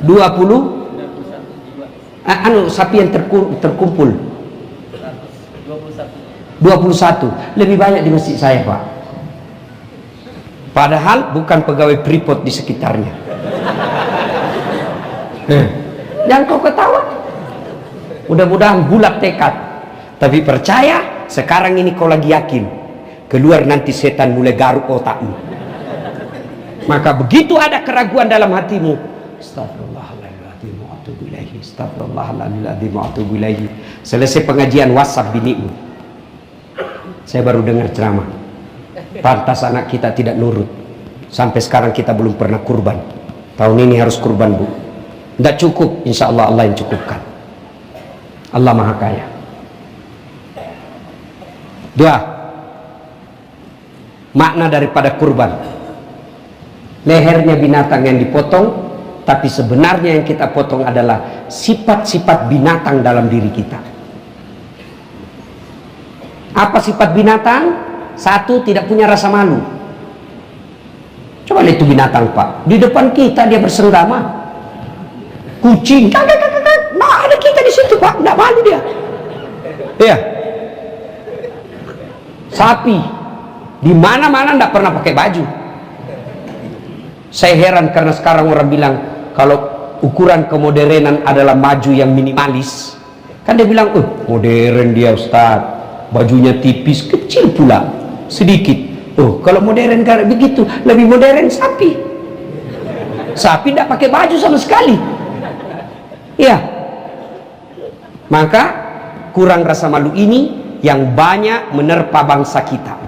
20 sapi yang terkumpul 21. Lebih banyak di masjid saya, Pak. Padahal bukan pegawai Freeport di sekitarnya. Jangan kau ketawa. Mudah-mudahan bulat tekad. Tapi percaya, sekarang ini kau lagi yakin. Keluar nanti setan mulai garuk otakmu. Maka begitu ada keraguan dalam hatimu, astagfirullahaladzim wa atubu ilaihi, astagfirullahaladzim wa atubu ilaihi. Selesai pengajian WhatsApp binimu, saya baru dengar ceramah, pantas anak kita tidak nurut. Sampai sekarang kita belum pernah kurban. Tahun ini harus kurban, Bu. Tidak cukup, insya Allah Allah yang cukupkan. Allah Maha Kaya. Dua, makna daripada kurban. Lehernya binatang yang dipotong, tapi sebenarnya yang kita potong adalah sifat-sifat binatang dalam diri kita. Apa sifat binatang? Satu, tidak punya rasa malu. Coba lihat itu binatang, Pak. Di depan kita dia bersenggama. Kucing, nah ada kita di situ, Pak. Tidak malu dia. Iya. Sapi, di mana-mana tidak pernah pakai baju. Saya heran karena sekarang orang bilang kalau ukuran kemodernan adalah maju yang minimalis. Kan dia bilang, modern dia Ustaz, bajunya tipis, kecil pula, sedikit. Kalau modern kayak begitu, lebih modern sapi. Sapi tidak pakai baju sama sekali. Ya. Maka kurang rasa malu ini yang banyak menerpa bangsa kita.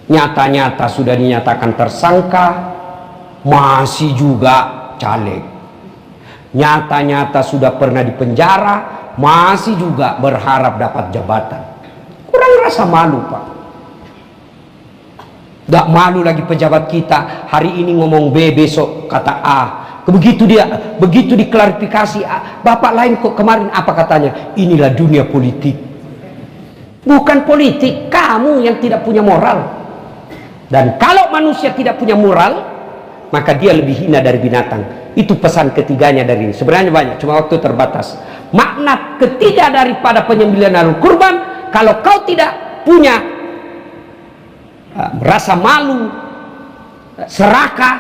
Nyata-nyata sudah dinyatakan tersangka, masih juga caleg. Nyata-nyata sudah pernah dipenjara, masih juga berharap dapat jabatan. Kurang rasa malu, Pak. Tidak malu lagi pejabat kita. Hari ini ngomong B, besok kata A. Begitu diklarifikasi, bapak lain kok kemarin apa katanya? Inilah dunia politik. Bukan politik, kamu yang tidak punya moral. Dan kalau manusia tidak punya moral, maka dia lebih hina dari binatang. Itu pesan ketiganya dari ini. Sebenarnya banyak, cuma waktu terbatas. Makna ketiga daripada penyembelihan kurban, kalau kau tidak punya rasa malu, serakah,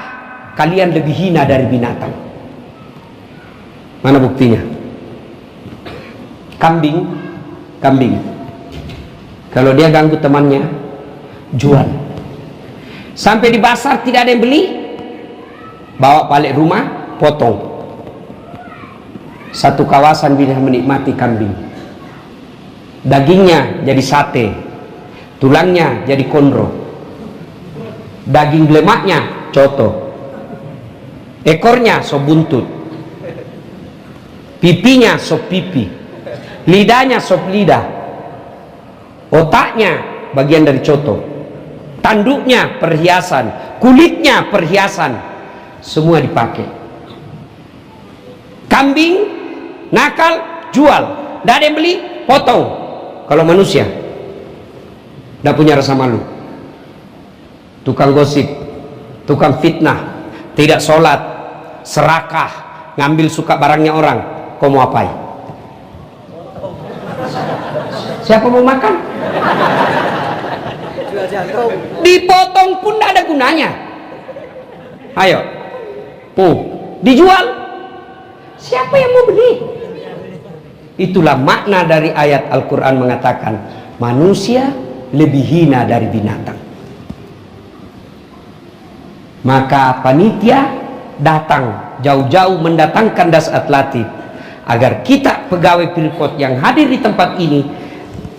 kalian lebih hina dari binatang. Mana buktinya? Kambing. Kalau dia ganggu temannya, jual. Sampai di pasar tidak ada yang beli, bawa balik rumah, potong. Satu kawasan bisa menikmati kambing. Dagingnya jadi sate, tulangnya jadi kondro, daging lemaknya coto, ekornya sop buntut, pipinya sop pipi, lidahnya sop lidah, otaknya bagian dari coto, tanduknya perhiasan, kulitnya perhiasan, semua dipakai. Kambing nakal, jual. Tidak ada yang beli, potong. Kalau manusia tidak punya rasa malu, tukang gosip, tukang fitnah, tidak sholat, serakah, ngambil suka barangnya orang, kau mau apain? Siapa mau makan? Dipotong pun tidak ada gunanya. Ayo, dijual, siapa yang mau beli? Itulah makna dari ayat Al-Quran mengatakan manusia lebih hina dari binatang. Maka panitia datang jauh-jauh mendatangkan Dasat Latif agar kita pegawai Freeport yang hadir di tempat ini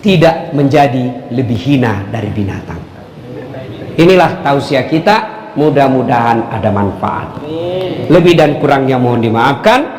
tidak menjadi lebih hina dari binatang. Inilah tausiah kita, mudah-mudahan ada manfaat. Lebih dan kurangnya mohon dimaafkan.